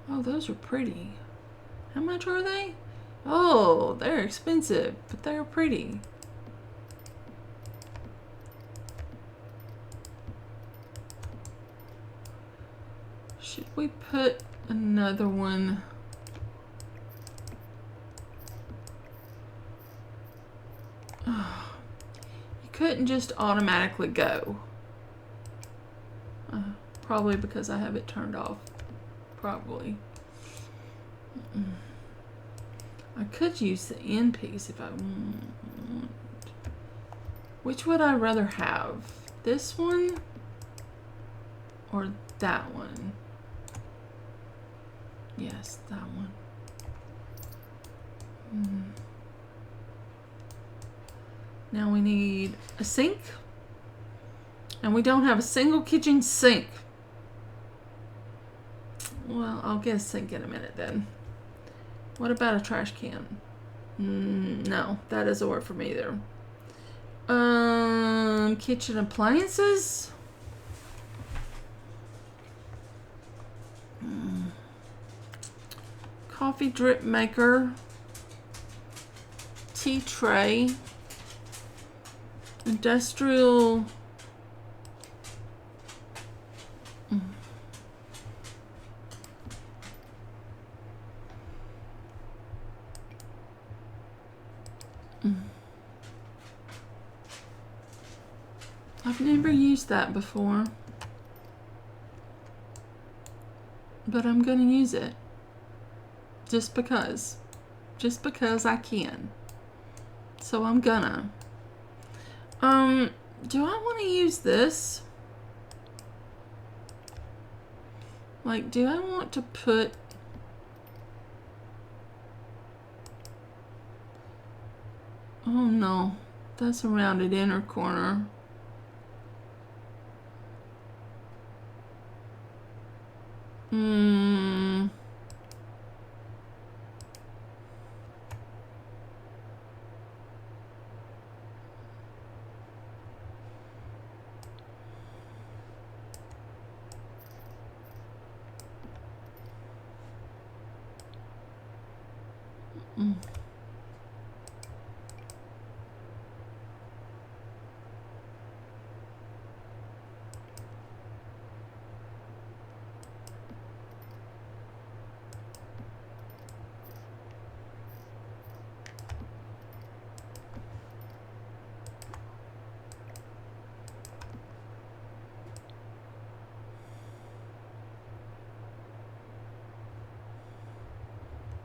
Oh, those are pretty. How much are they? Oh, they're expensive, but they're pretty. Should we put another one? Oh, you couldn't just automatically go. Probably because I have it turned off. Probably. I could use the end piece if I want. Which would I rather have? This one or that one? Yes, that one. Now we need a sink. And we don't have a single kitchen sink. Well, I'll get a sink in a minute then. What about a trash can? No, that doesn't work for me either. Kitchen appliances. Coffee drip maker. Tea tray. Industrial. I've never used that before, but I'm gonna use it just because I can. So I'm gonna. Do I want to use this? Like, do I want to put oh no, that's a rounded inner corner.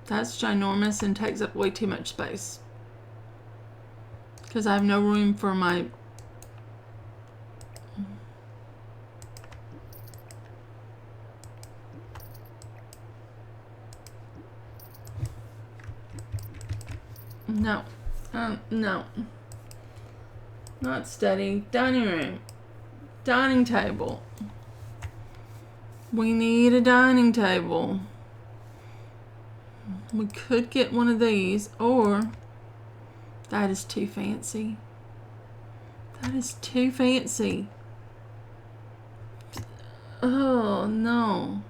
That's ginormous and takes up way too much space. Because I have no room for my... No. No. Not study. Dining room. Dining table. We need a dining table. We could get one of these, or that is too fancy. That is too fancy. Oh no.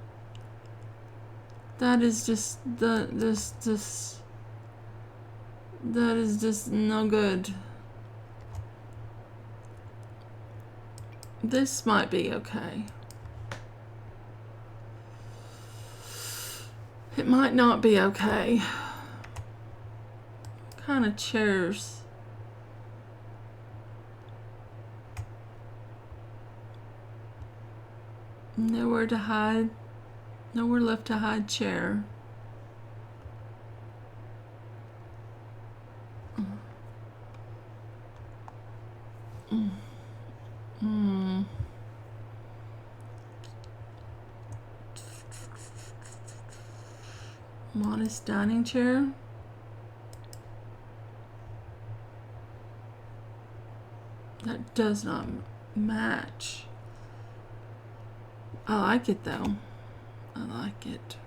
That is just that is just no good. This might be okay. It might not be okay. What kind of chairs? Nowhere to hide. Nowhere left to hide chair. Modest dining chair. That does not match. I like it though. I like it.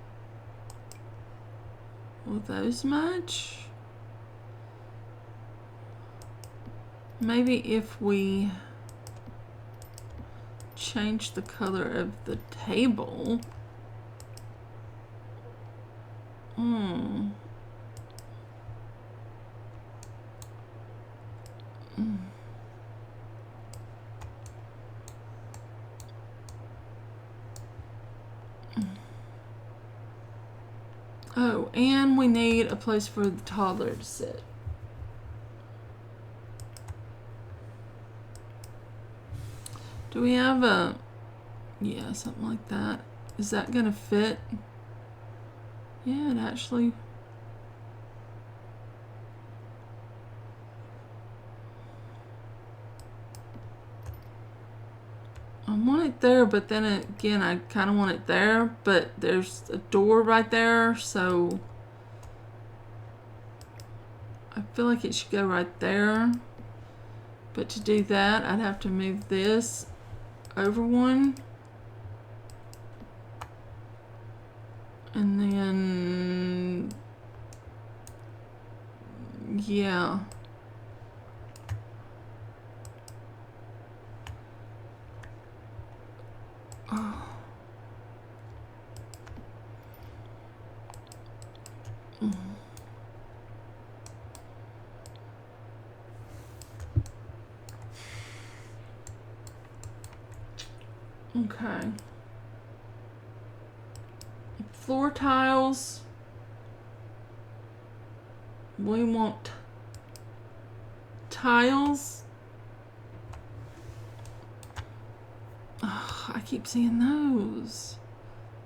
Will those match? Maybe if we change the color of the table. Oh, and we need a place for the toddler to sit. Do we have a... Yeah, something like that. Is that gonna fit? Yeah, it actually... I want it there, but then again, I kind of want it there, but there's a door right there, so I feel like it should go right there. But to do that, I'd have to move this over one. And then, yeah. Oh. Okay. Floor tiles. We want tiles. Oh, I keep seeing those.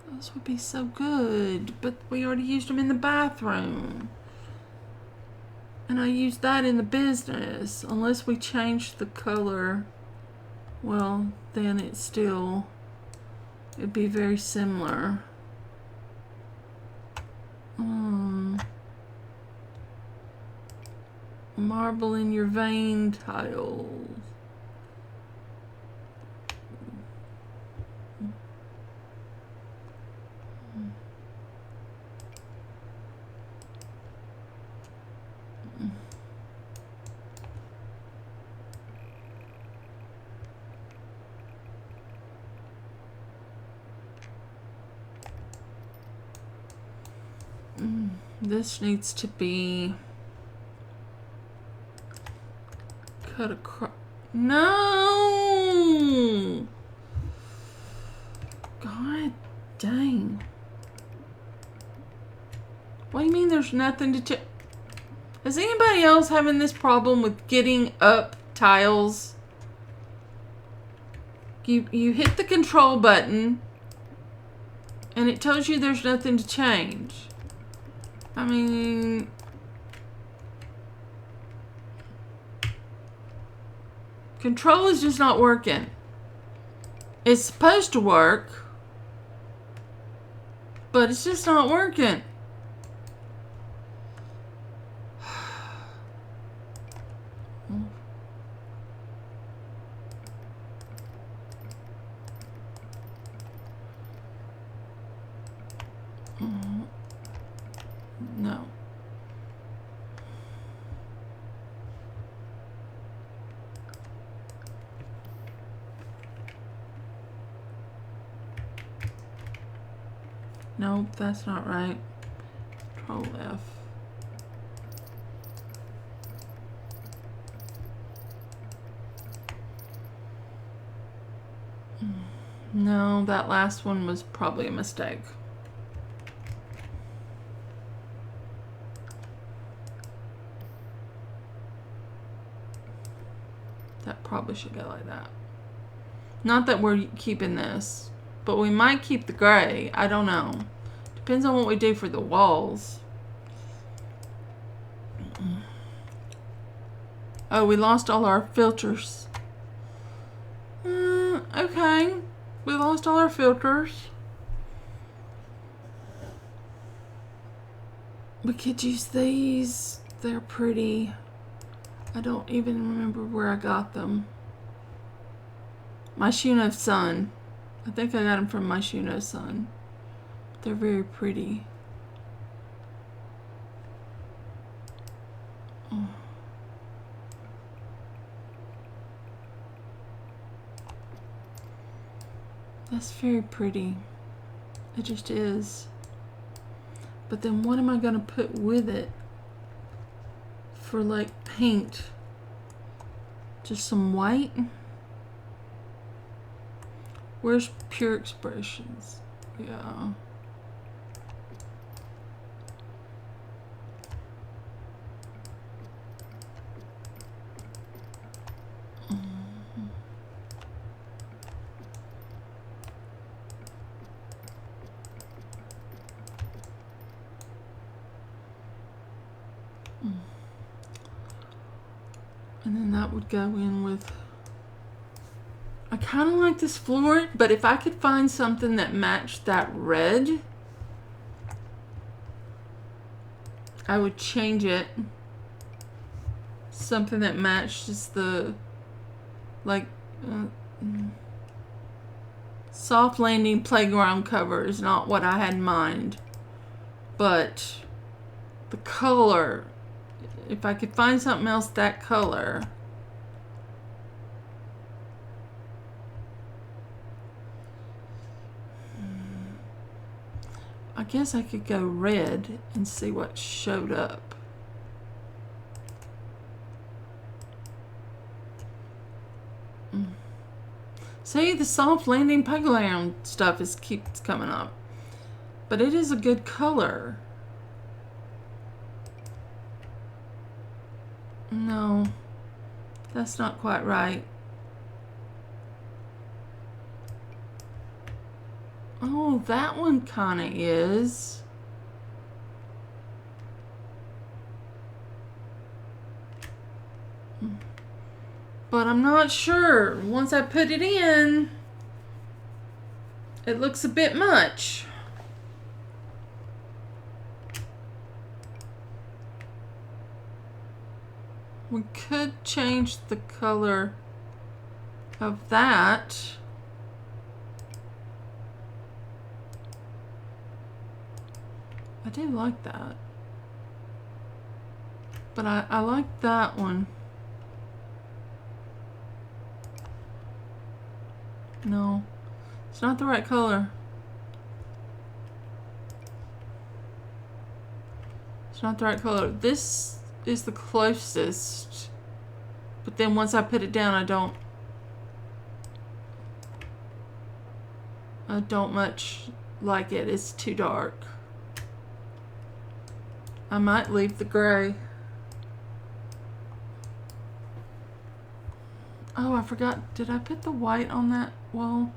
Those would be so good, but we already used them in the bathroom. And I used that in the business. Unless we change the color, well, then it's still, it'd be very similar. Marble in your vein tiles. This needs to be cut across. No! God dang. What do you mean there's nothing to check? Is anybody else having this problem with getting up tiles? You hit the control button and it tells you there's nothing to change. I mean, control is just not working. It's supposed to work, but it's just not working. No. Nope, that's not right. Control F. No, that last one was probably a mistake. That probably should go like that. Not that we're keeping this, but we might keep the gray. I don't know. Depends on what we do for the walls. Oh, we lost all our filters. Okay. We lost all our filters. We could use these. They're pretty. I don't even remember where I got them. My Shuno Sun. I think I got them from my Shuno Sun. They're very pretty. Oh. That's very pretty. It just is. But then what am I going to put with it for like paint? Just some white. Where's Pure Expressions? Yeah. And then that would go in with... I kind of like this floor, but if I could find something that matched that red, I would change it. Something that matches the, like, soft landing playground cover is not what I had in mind. But the color, if I could find something else that color, I guess I could go red and see what showed up. See, the soft landing playground stuff keeps coming up. But it is a good color. No, that's not quite right. Oh, that one kind of is. But I'm not sure. Once I put it in, it looks a bit much. We could change the color of that. I do like that. But I like that one. No, it's not the right color. It's not the right color. This is the closest. But then once I put it down, I don't much like it. It's too dark. I might leave the gray. Oh, I forgot. Did I put the white on that wall?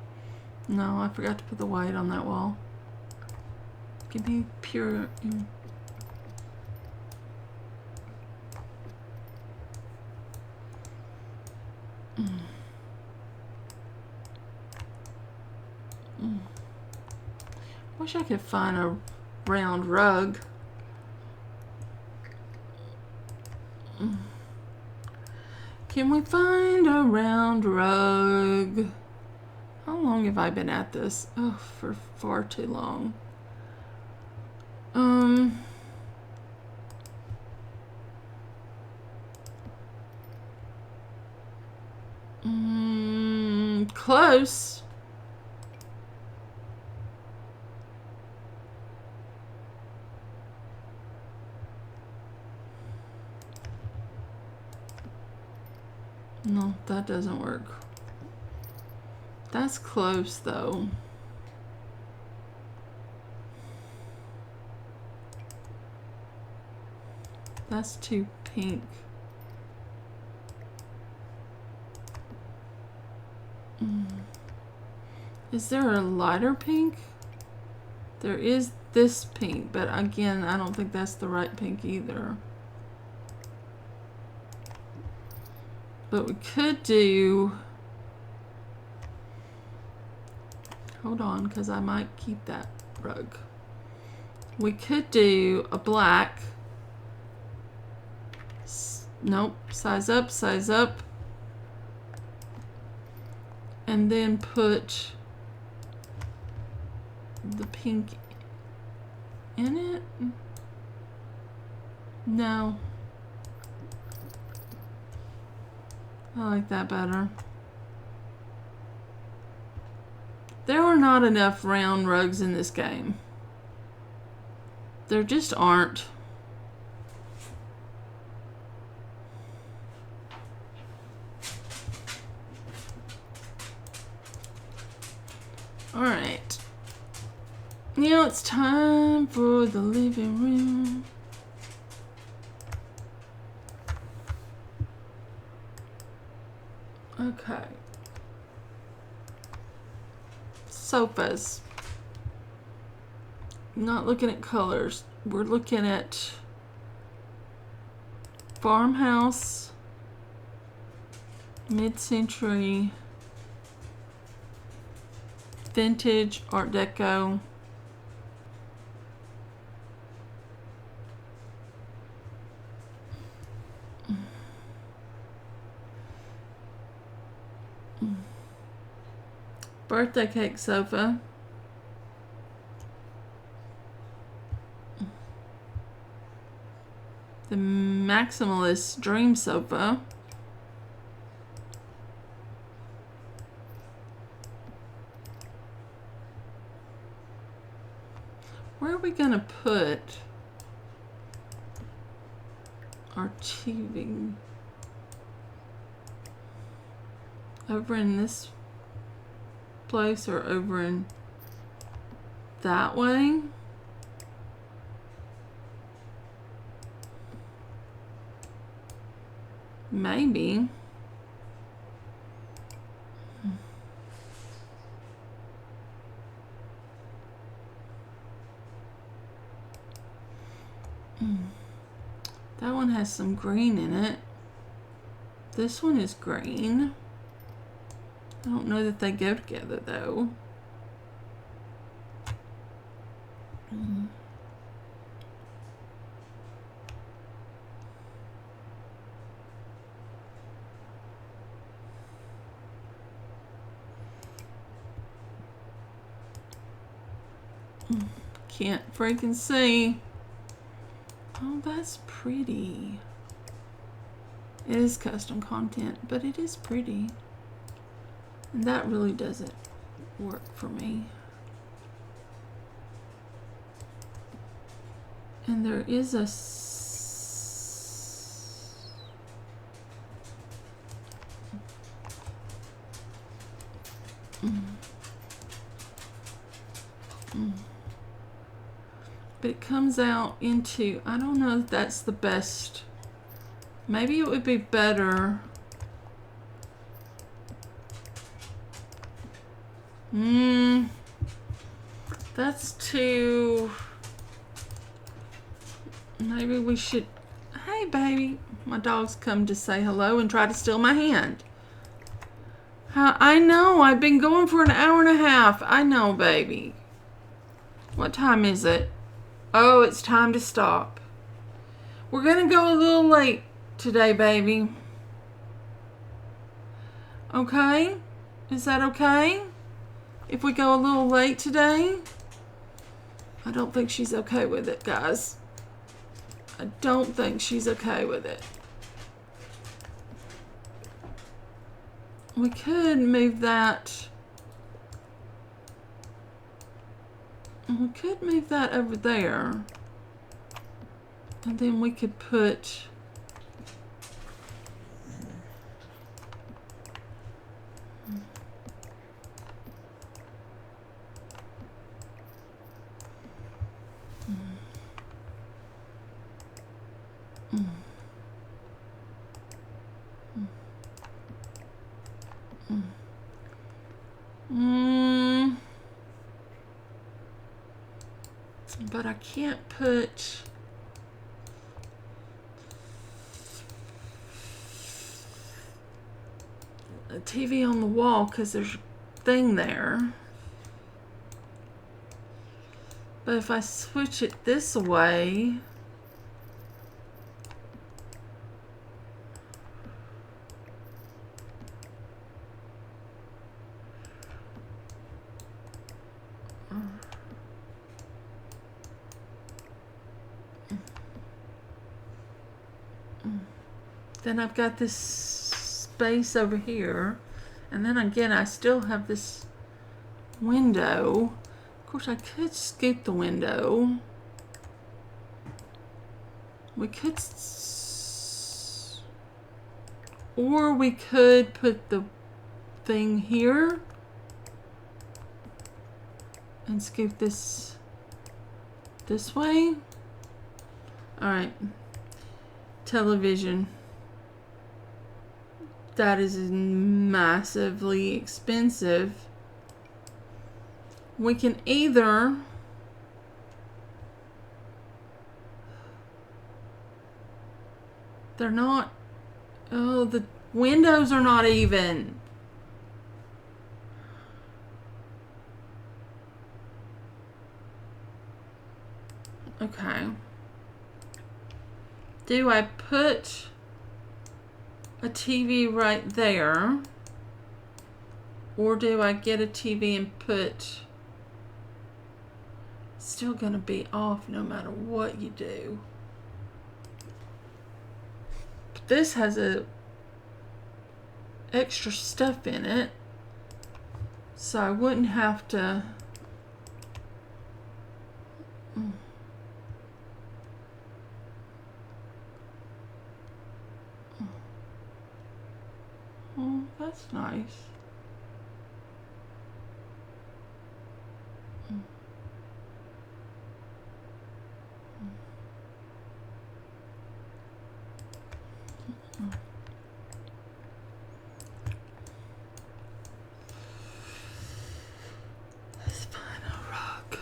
No, I forgot to put the white on that wall. Give me pure... Wish I could find a round rug. Can we find a round rug? How long have I been at this? Oh, for far too long. Close. No, that doesn't work. That's close though. That's too pink. Is there a lighter pink? There is this pink, but again, I don't think that's the right pink either. But we could do... Hold on, because I might keep that rug. We could do a black. Nope, size up, size up. And then put the pink in it. No. I like that better. There are not enough round rugs in this game. There just aren't. All right. Now it's time for the living room. Okay. Sofas. Not looking at colors. We're looking at farmhouse, mid-century, vintage, Art Deco. Birthday cake sofa. The maximalist dream sofa. Where are we gonna put our TV? Over in this place or over in that way? Maybe. That one has some green in it. This one is green. I don't know that they go together though. Can't freaking see. Oh, that's pretty. It is custom content, but it is pretty. And that really doesn't work for me. And there is a but it comes out into, I don't know if that's the best. Maybe it would be better. That's too. Maybe we should. Hey, baby. My dog's come to say hello and try to steal my hand. I know. I've been going for an hour and a half. I know, baby. What time is it? Oh, it's time to stop. We're going to go a little late today, baby. Okay? Is that okay? If we go a little late today? I don't think she's okay with it, guys. I don't think she's okay with it. We could move that. We could move that over there. And then we could put but I can't put a TV on the wall because there's a thing there. But if I switch it this way, then I've got this space over here, and then again I still have this window. Of course I could scoop the window. We could or we could put the thing here. and scoop this way. All right, television. That is massively expensive. We can either they're not, oh, the windows are not even. Okay. Do I put a TV right there? Or do I get a TV and put... Still gonna be off no matter what you do. But this has a extra stuff in it, so I wouldn't have to... Oh, that's nice. Let's find a rug.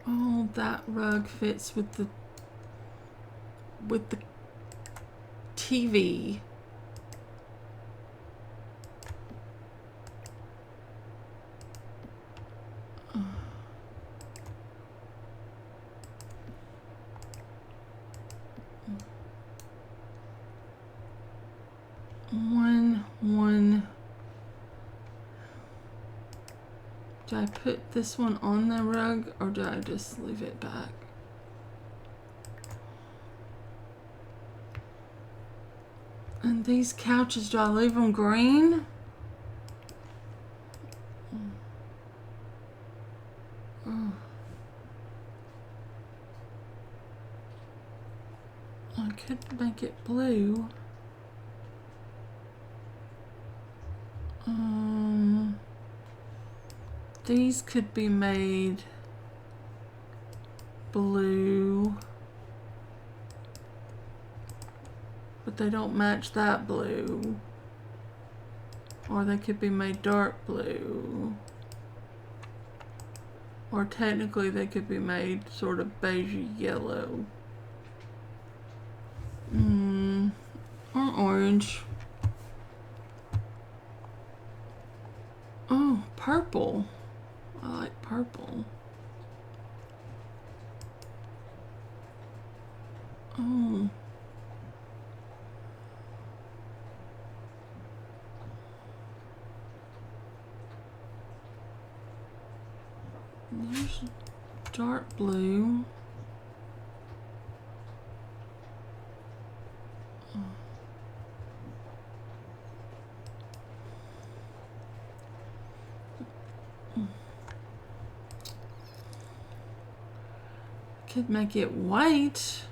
Oh, that rug fits with the TV. One. Do I put this one on the rug or do I just leave it back? And these couches, do I leave them green? Oh. I could make it blue. These could be made blue, but they don't match that blue. Or they could be made dark blue. Or technically they could be made sort of beigey yellow. Or orange. Oh, purple. I like purple. Oh. There's dark blue. Could make it white.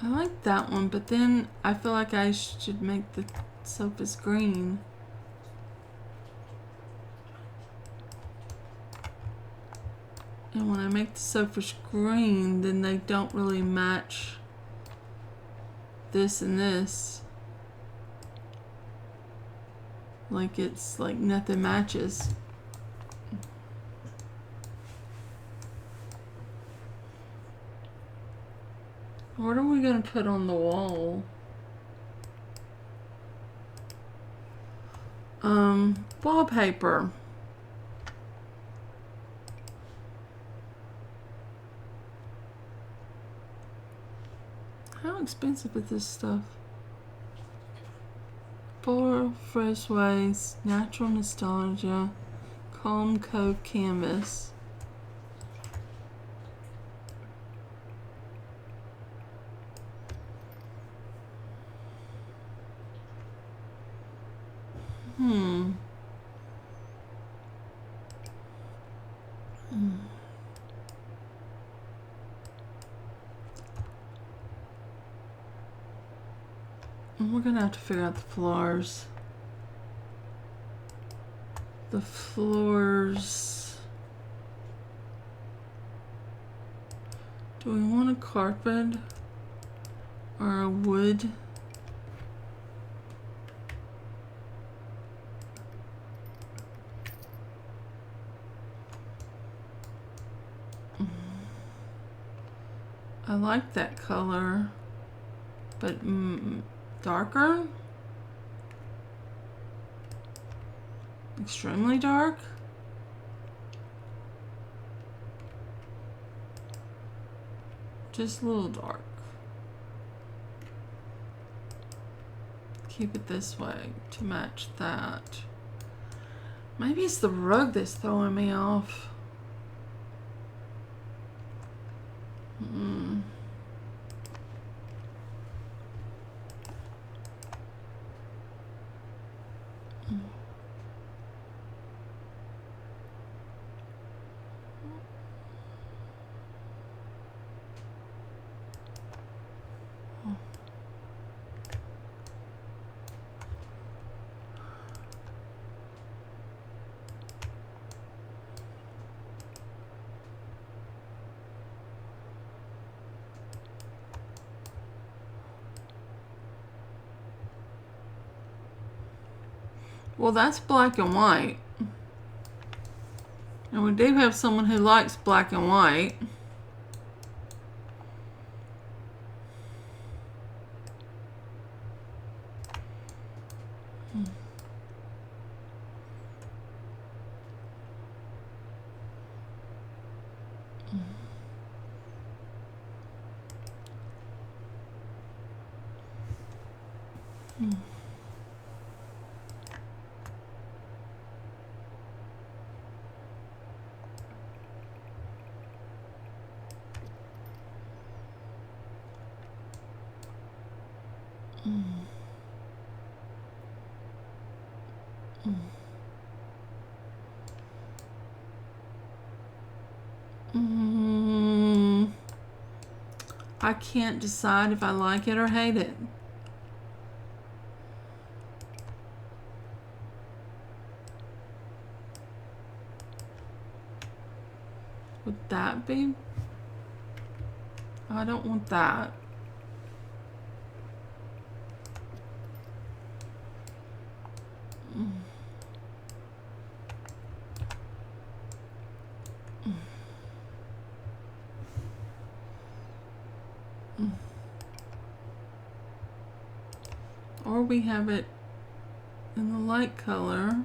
I like that one, but then I feel like I should make the sofas green. And when I make the sofas green, then they don't really match this and this. Like it's like nothing matches. What are we gonna put on the wall? Wallpaper. How expensive is this stuff? 4 Fresh Ways, Natural Nostalgia, Calm Cove Canvas. And we're gonna have to figure out the floors. The floors. Do we want a carpet or a wood? I like that color, but darker? Extremely dark? Just a little dark. Keep it this way to match that. Maybe it's the rug that's throwing me off. Well, that's black and white. And we do have someone who likes black and white. I can't decide if I like it or hate it. Would that be? I don't want that. Or we have it in the light color.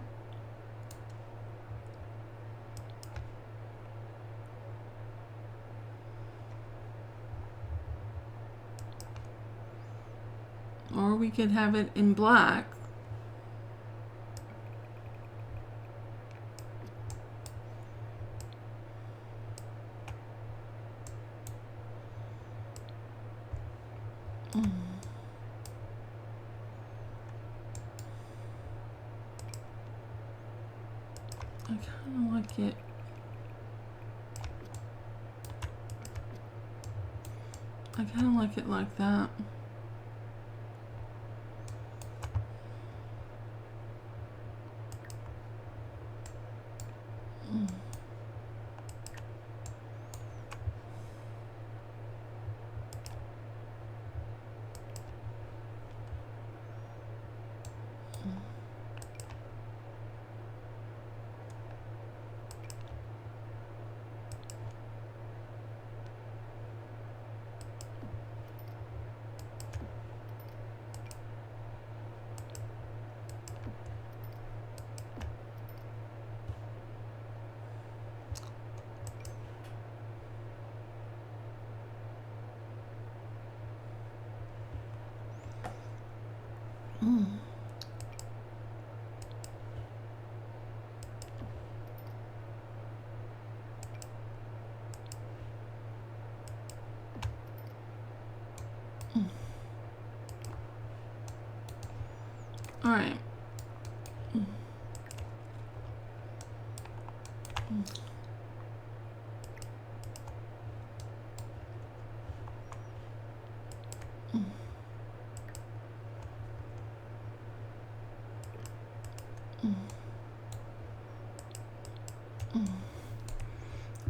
Or we could have it in black. I kind of like it. I kind of like it like that. All right.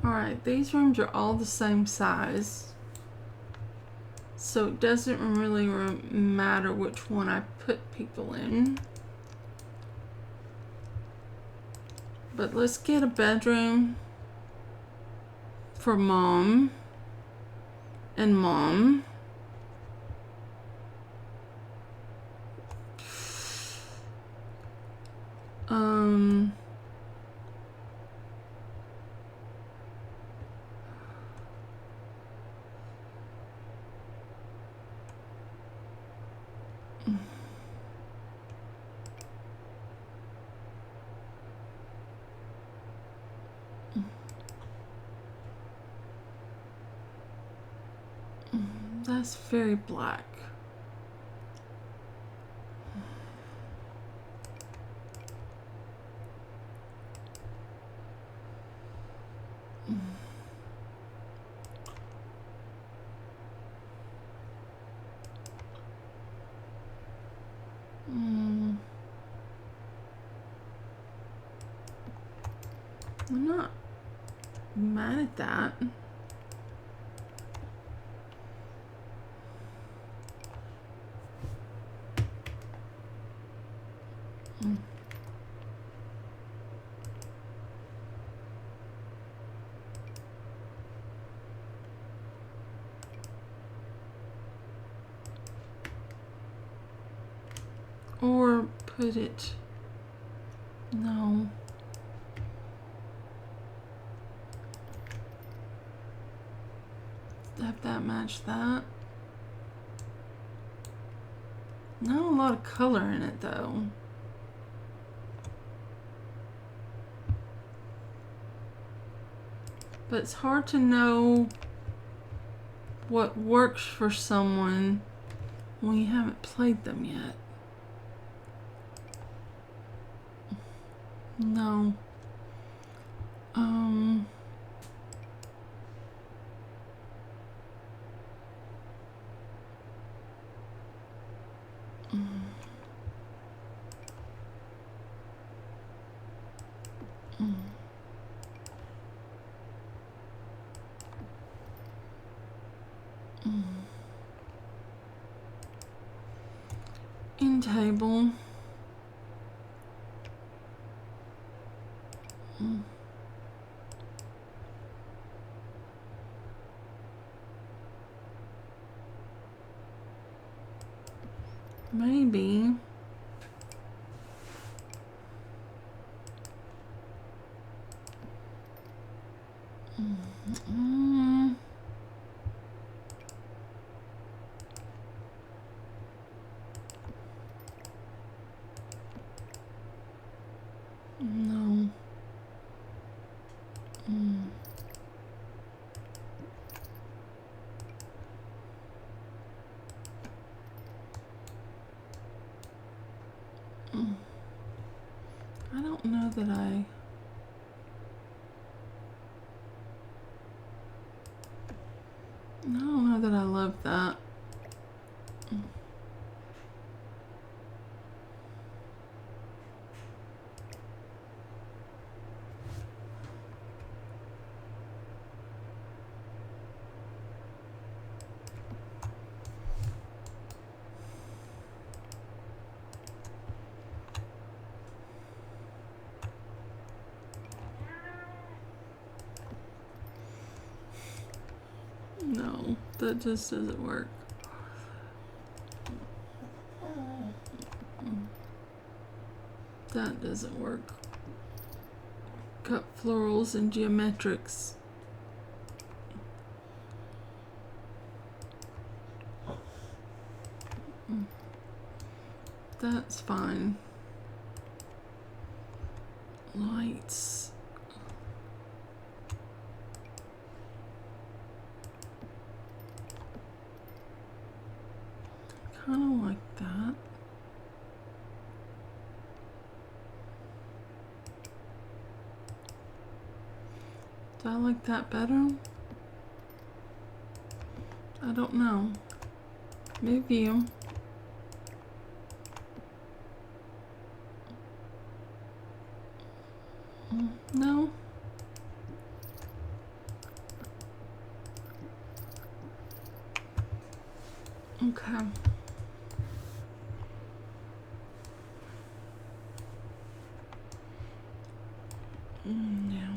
Alright, these rooms are all the same size, so it doesn't really matter which one I put people in. But let's get a bedroom for Mom and Mom. That's very black. I'm not mad at that. Or put it, no. Have that match that. Not a lot of color in it though. But it's hard to know what works for someone when you haven't played them yet. No. End table. Maybe. No. I don't know that I don't know that I love that. No, that just doesn't work. That doesn't work. Cut florals and geometrics. That's fine. Lights. Kind of like that. Do I like that better? I don't know. Maybe. No. Okay. Now.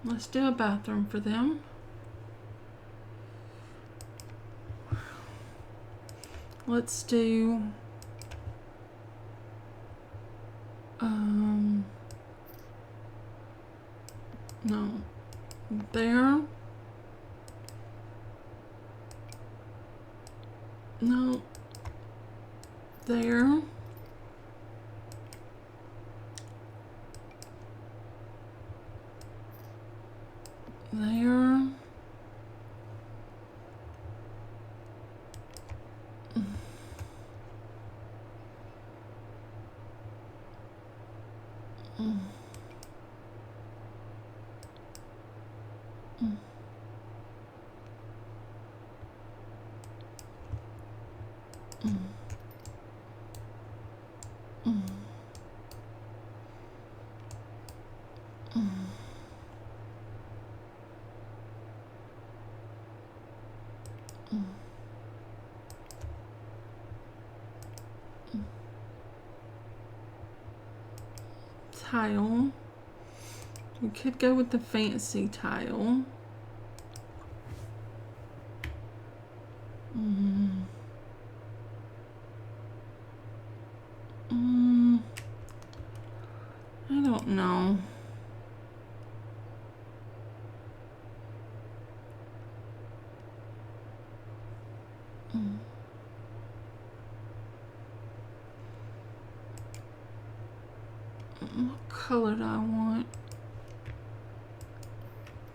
Let's do a bathroom for them. Let's do no, there, no, there, there, tile. We could go with the fancy tile. I don't know. What color do I want?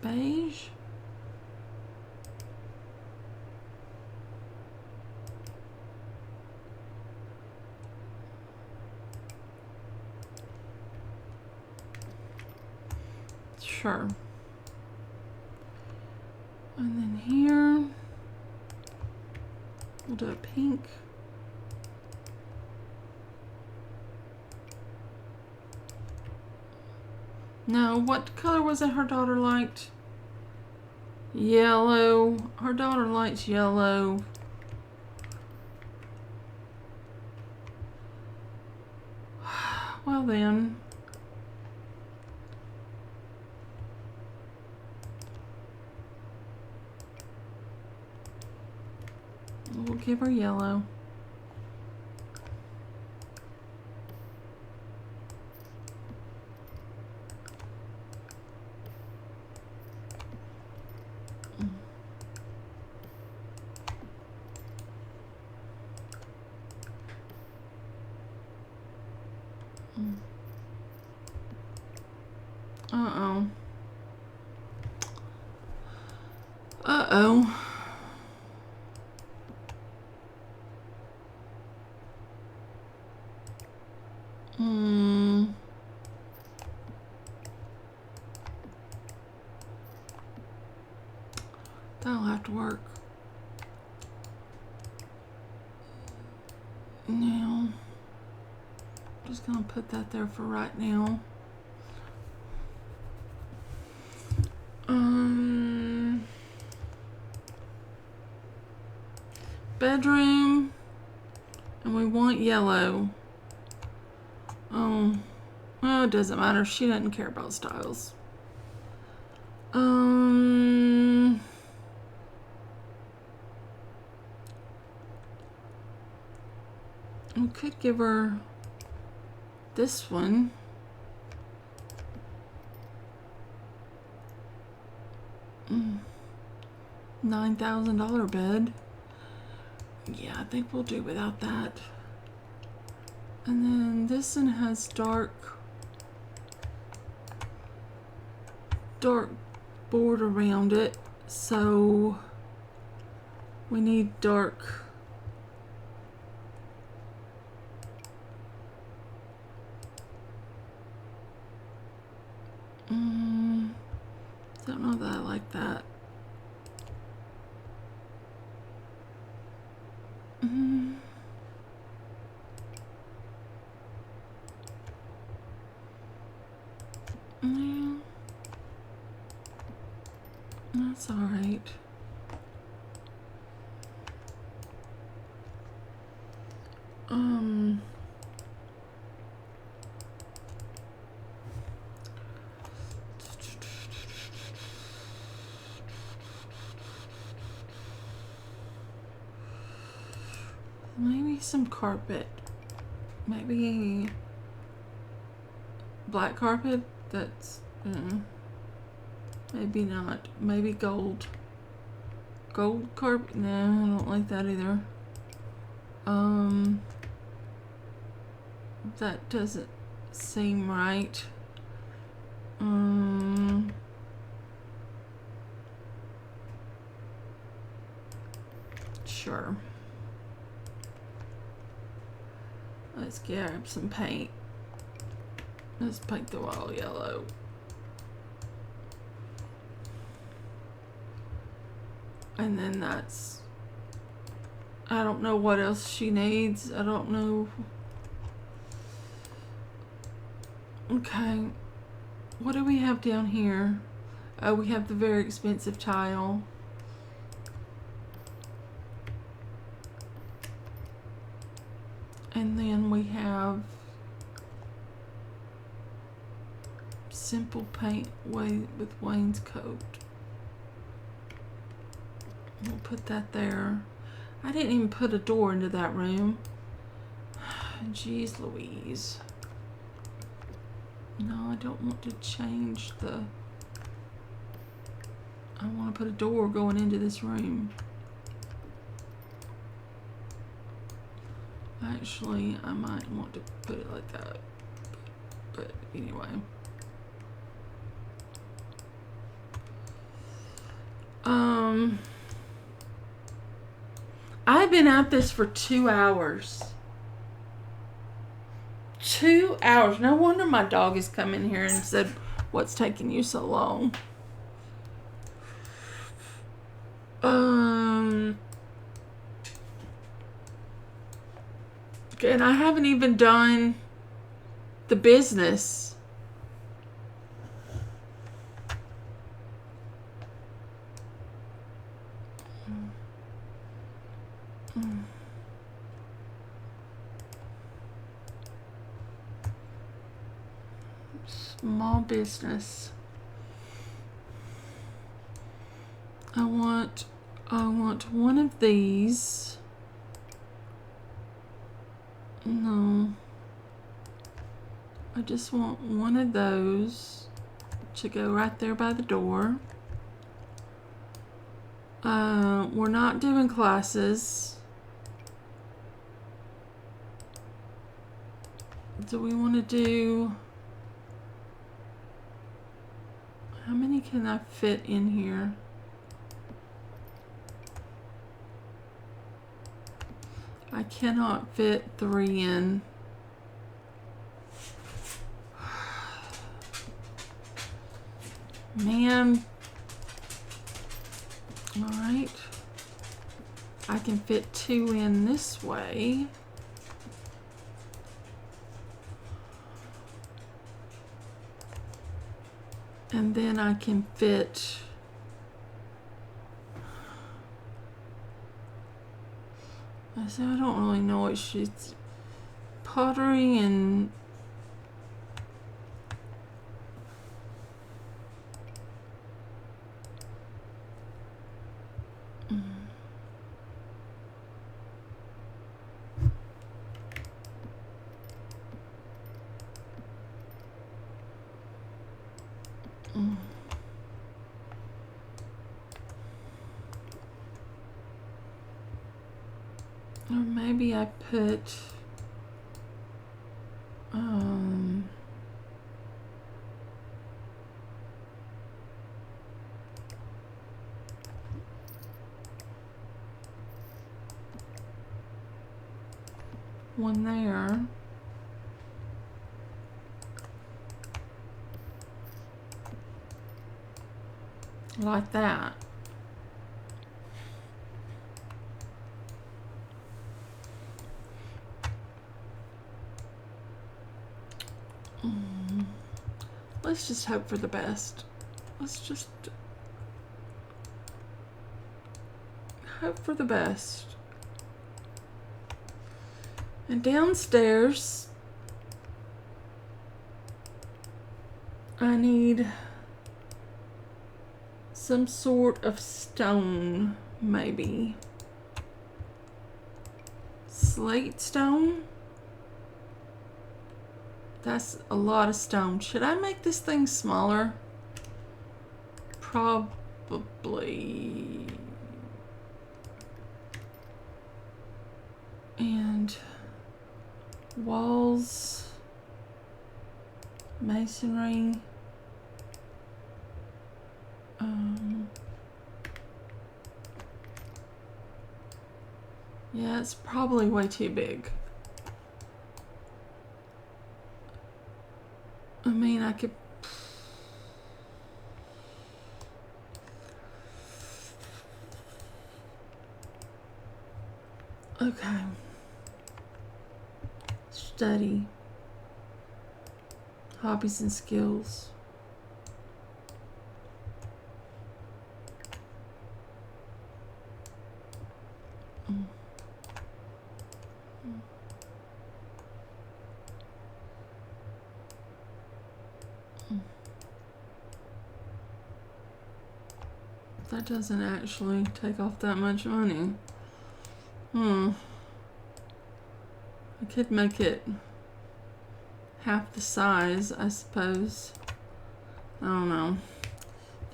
Beige? Sure. And then here, we'll do a pink. No, what color was it her daughter liked? Yellow. Her daughter likes yellow. Well then. We'll give her yellow. Uh-oh. Uh-oh. That'll have to work. Now, just gonna put that there for right now. Bedroom, and we want yellow. Oh, well, it doesn't matter. She doesn't care about styles. We could give her this one. $9,000 bed. Yeah, I think we'll do without that. And then this one has dark board around it, so we need dark. Don't know that I like that. That's all right. Maybe some carpet. Maybe black carpet. That's maybe not. Maybe gold. Gold carpet. No, I don't like that either. That doesn't seem right. Sure. Let's grab some paint. Let's paint the wall yellow. And then that's, I don't know what else she needs. I don't know. Okay. What do we have down here? Oh, we have the very expensive tile. And then we have simple paint with wainscot. We'll put that there. I didn't even put a door into that room. Jeez Louise. No, I don't want to change the... I want to put a door going into this room. Actually, I might want to put it like that. But anyway. I've been at this for 2 hours. 2 hours. No wonder my dog has come in here and said, "What's taking you so long?" And I haven't even done the business. Small business. I want one of these. No. I just want one of those to go right there by the door. We're not doing classes. Do we want to do... How many can I fit in here? I cannot fit 3 in. Man. Alright. I can fit 2 in this way. And then I can fit... So I don't really know what she's... Pottery and... Or maybe I put one there. Like that. Let's just hope for the best. Let's just... hope for the best. And downstairs, I need some sort of stone, maybe. Slate stone? That's a lot of stone. Should I make this thing smaller? Probably. And walls, masonry. Yeah, it's probably way too big. I mean, I could. Okay. Study. Hobbies and skills. That doesn't actually take off that much money. I could make it half the size, I suppose. I don't know.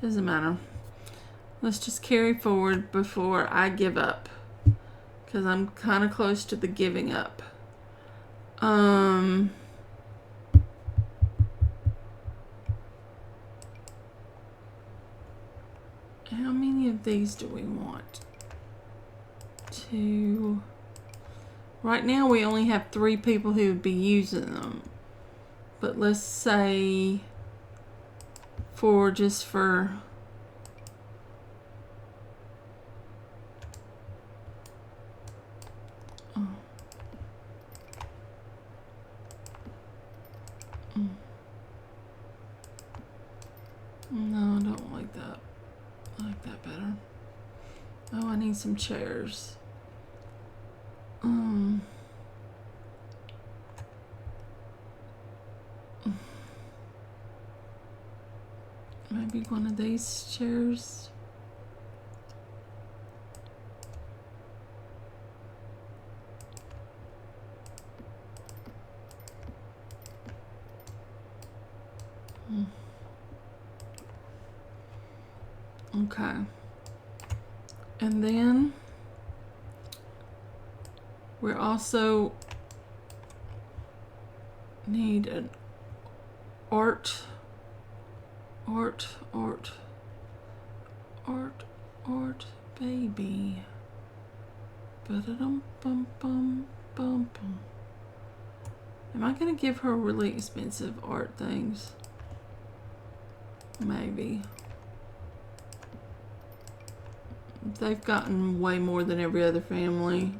Doesn't matter. Let's just carry forward before I give up. Because I'm kind of close to the giving up. How many of these do we want? 2. Right now we only have 3 people who would be using them. But let's say just for no, I don't like that. I like that better. Oh, I need some chairs. Maybe one of these chairs. Okay. And then we also need an art baby. Ba-da-dum bum bum bum bum. Am I gonna give her really expensive art things? Maybe. They've gotten way more than every other family.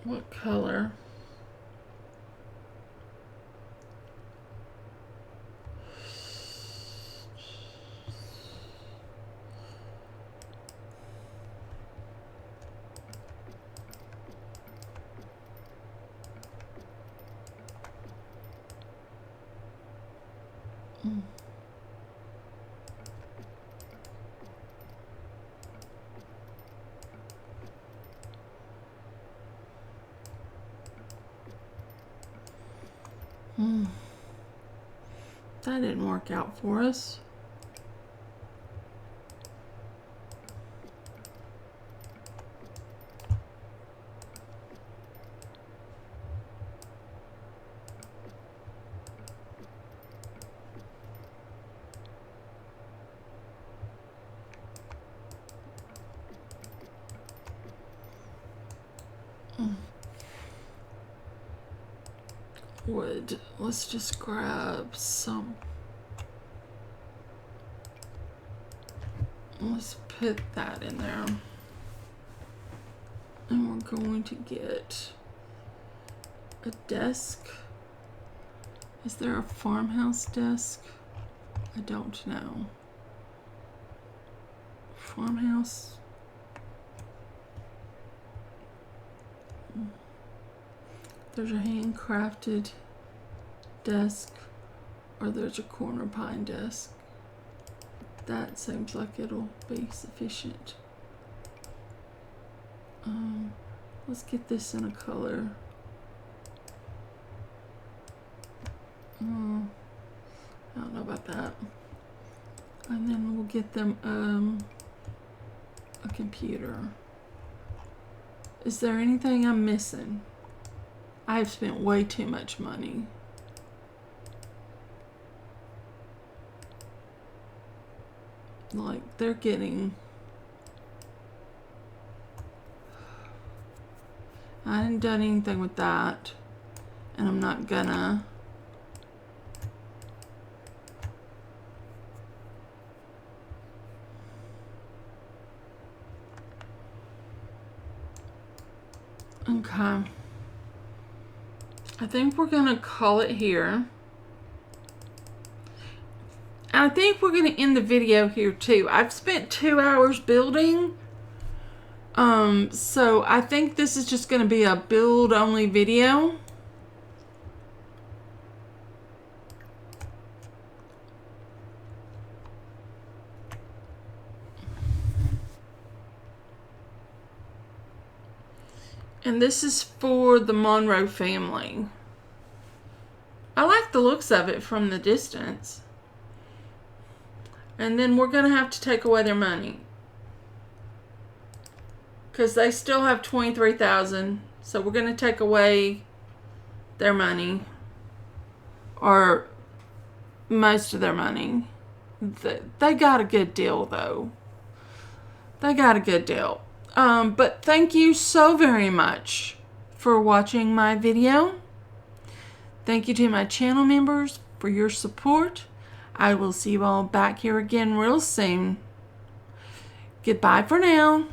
What color? That didn't work out for us. wood. Let's just grab some. Let's put that in there. And we're going to get a desk. Is there a farmhouse desk? I don't know. Farmhouse. There's a handcrafted desk, or there's a corner pine desk. That seems like it'll be sufficient. Let's get this in a color. I don't know about that. And then we'll get them a computer. Is there anything I'm missing? I've spent way too much money. Like, they're getting... I haven't done anything with that. And I'm not gonna. Okay. I think we're gonna call it here. And I think we're gonna end the video here too. I've spent 2 hours building. So I think this is just gonna be a build only video. And this is for the Monroe family. I like the looks of it from the distance. And then we're going to have to take away their money, because they still have $23,000. So we're going to take away their money, or most of their money. They got a good deal though. They got a good deal. But thank you so very much for watching my video. Thank you to my channel members for your support. I will see you all back here again real soon. Goodbye for now.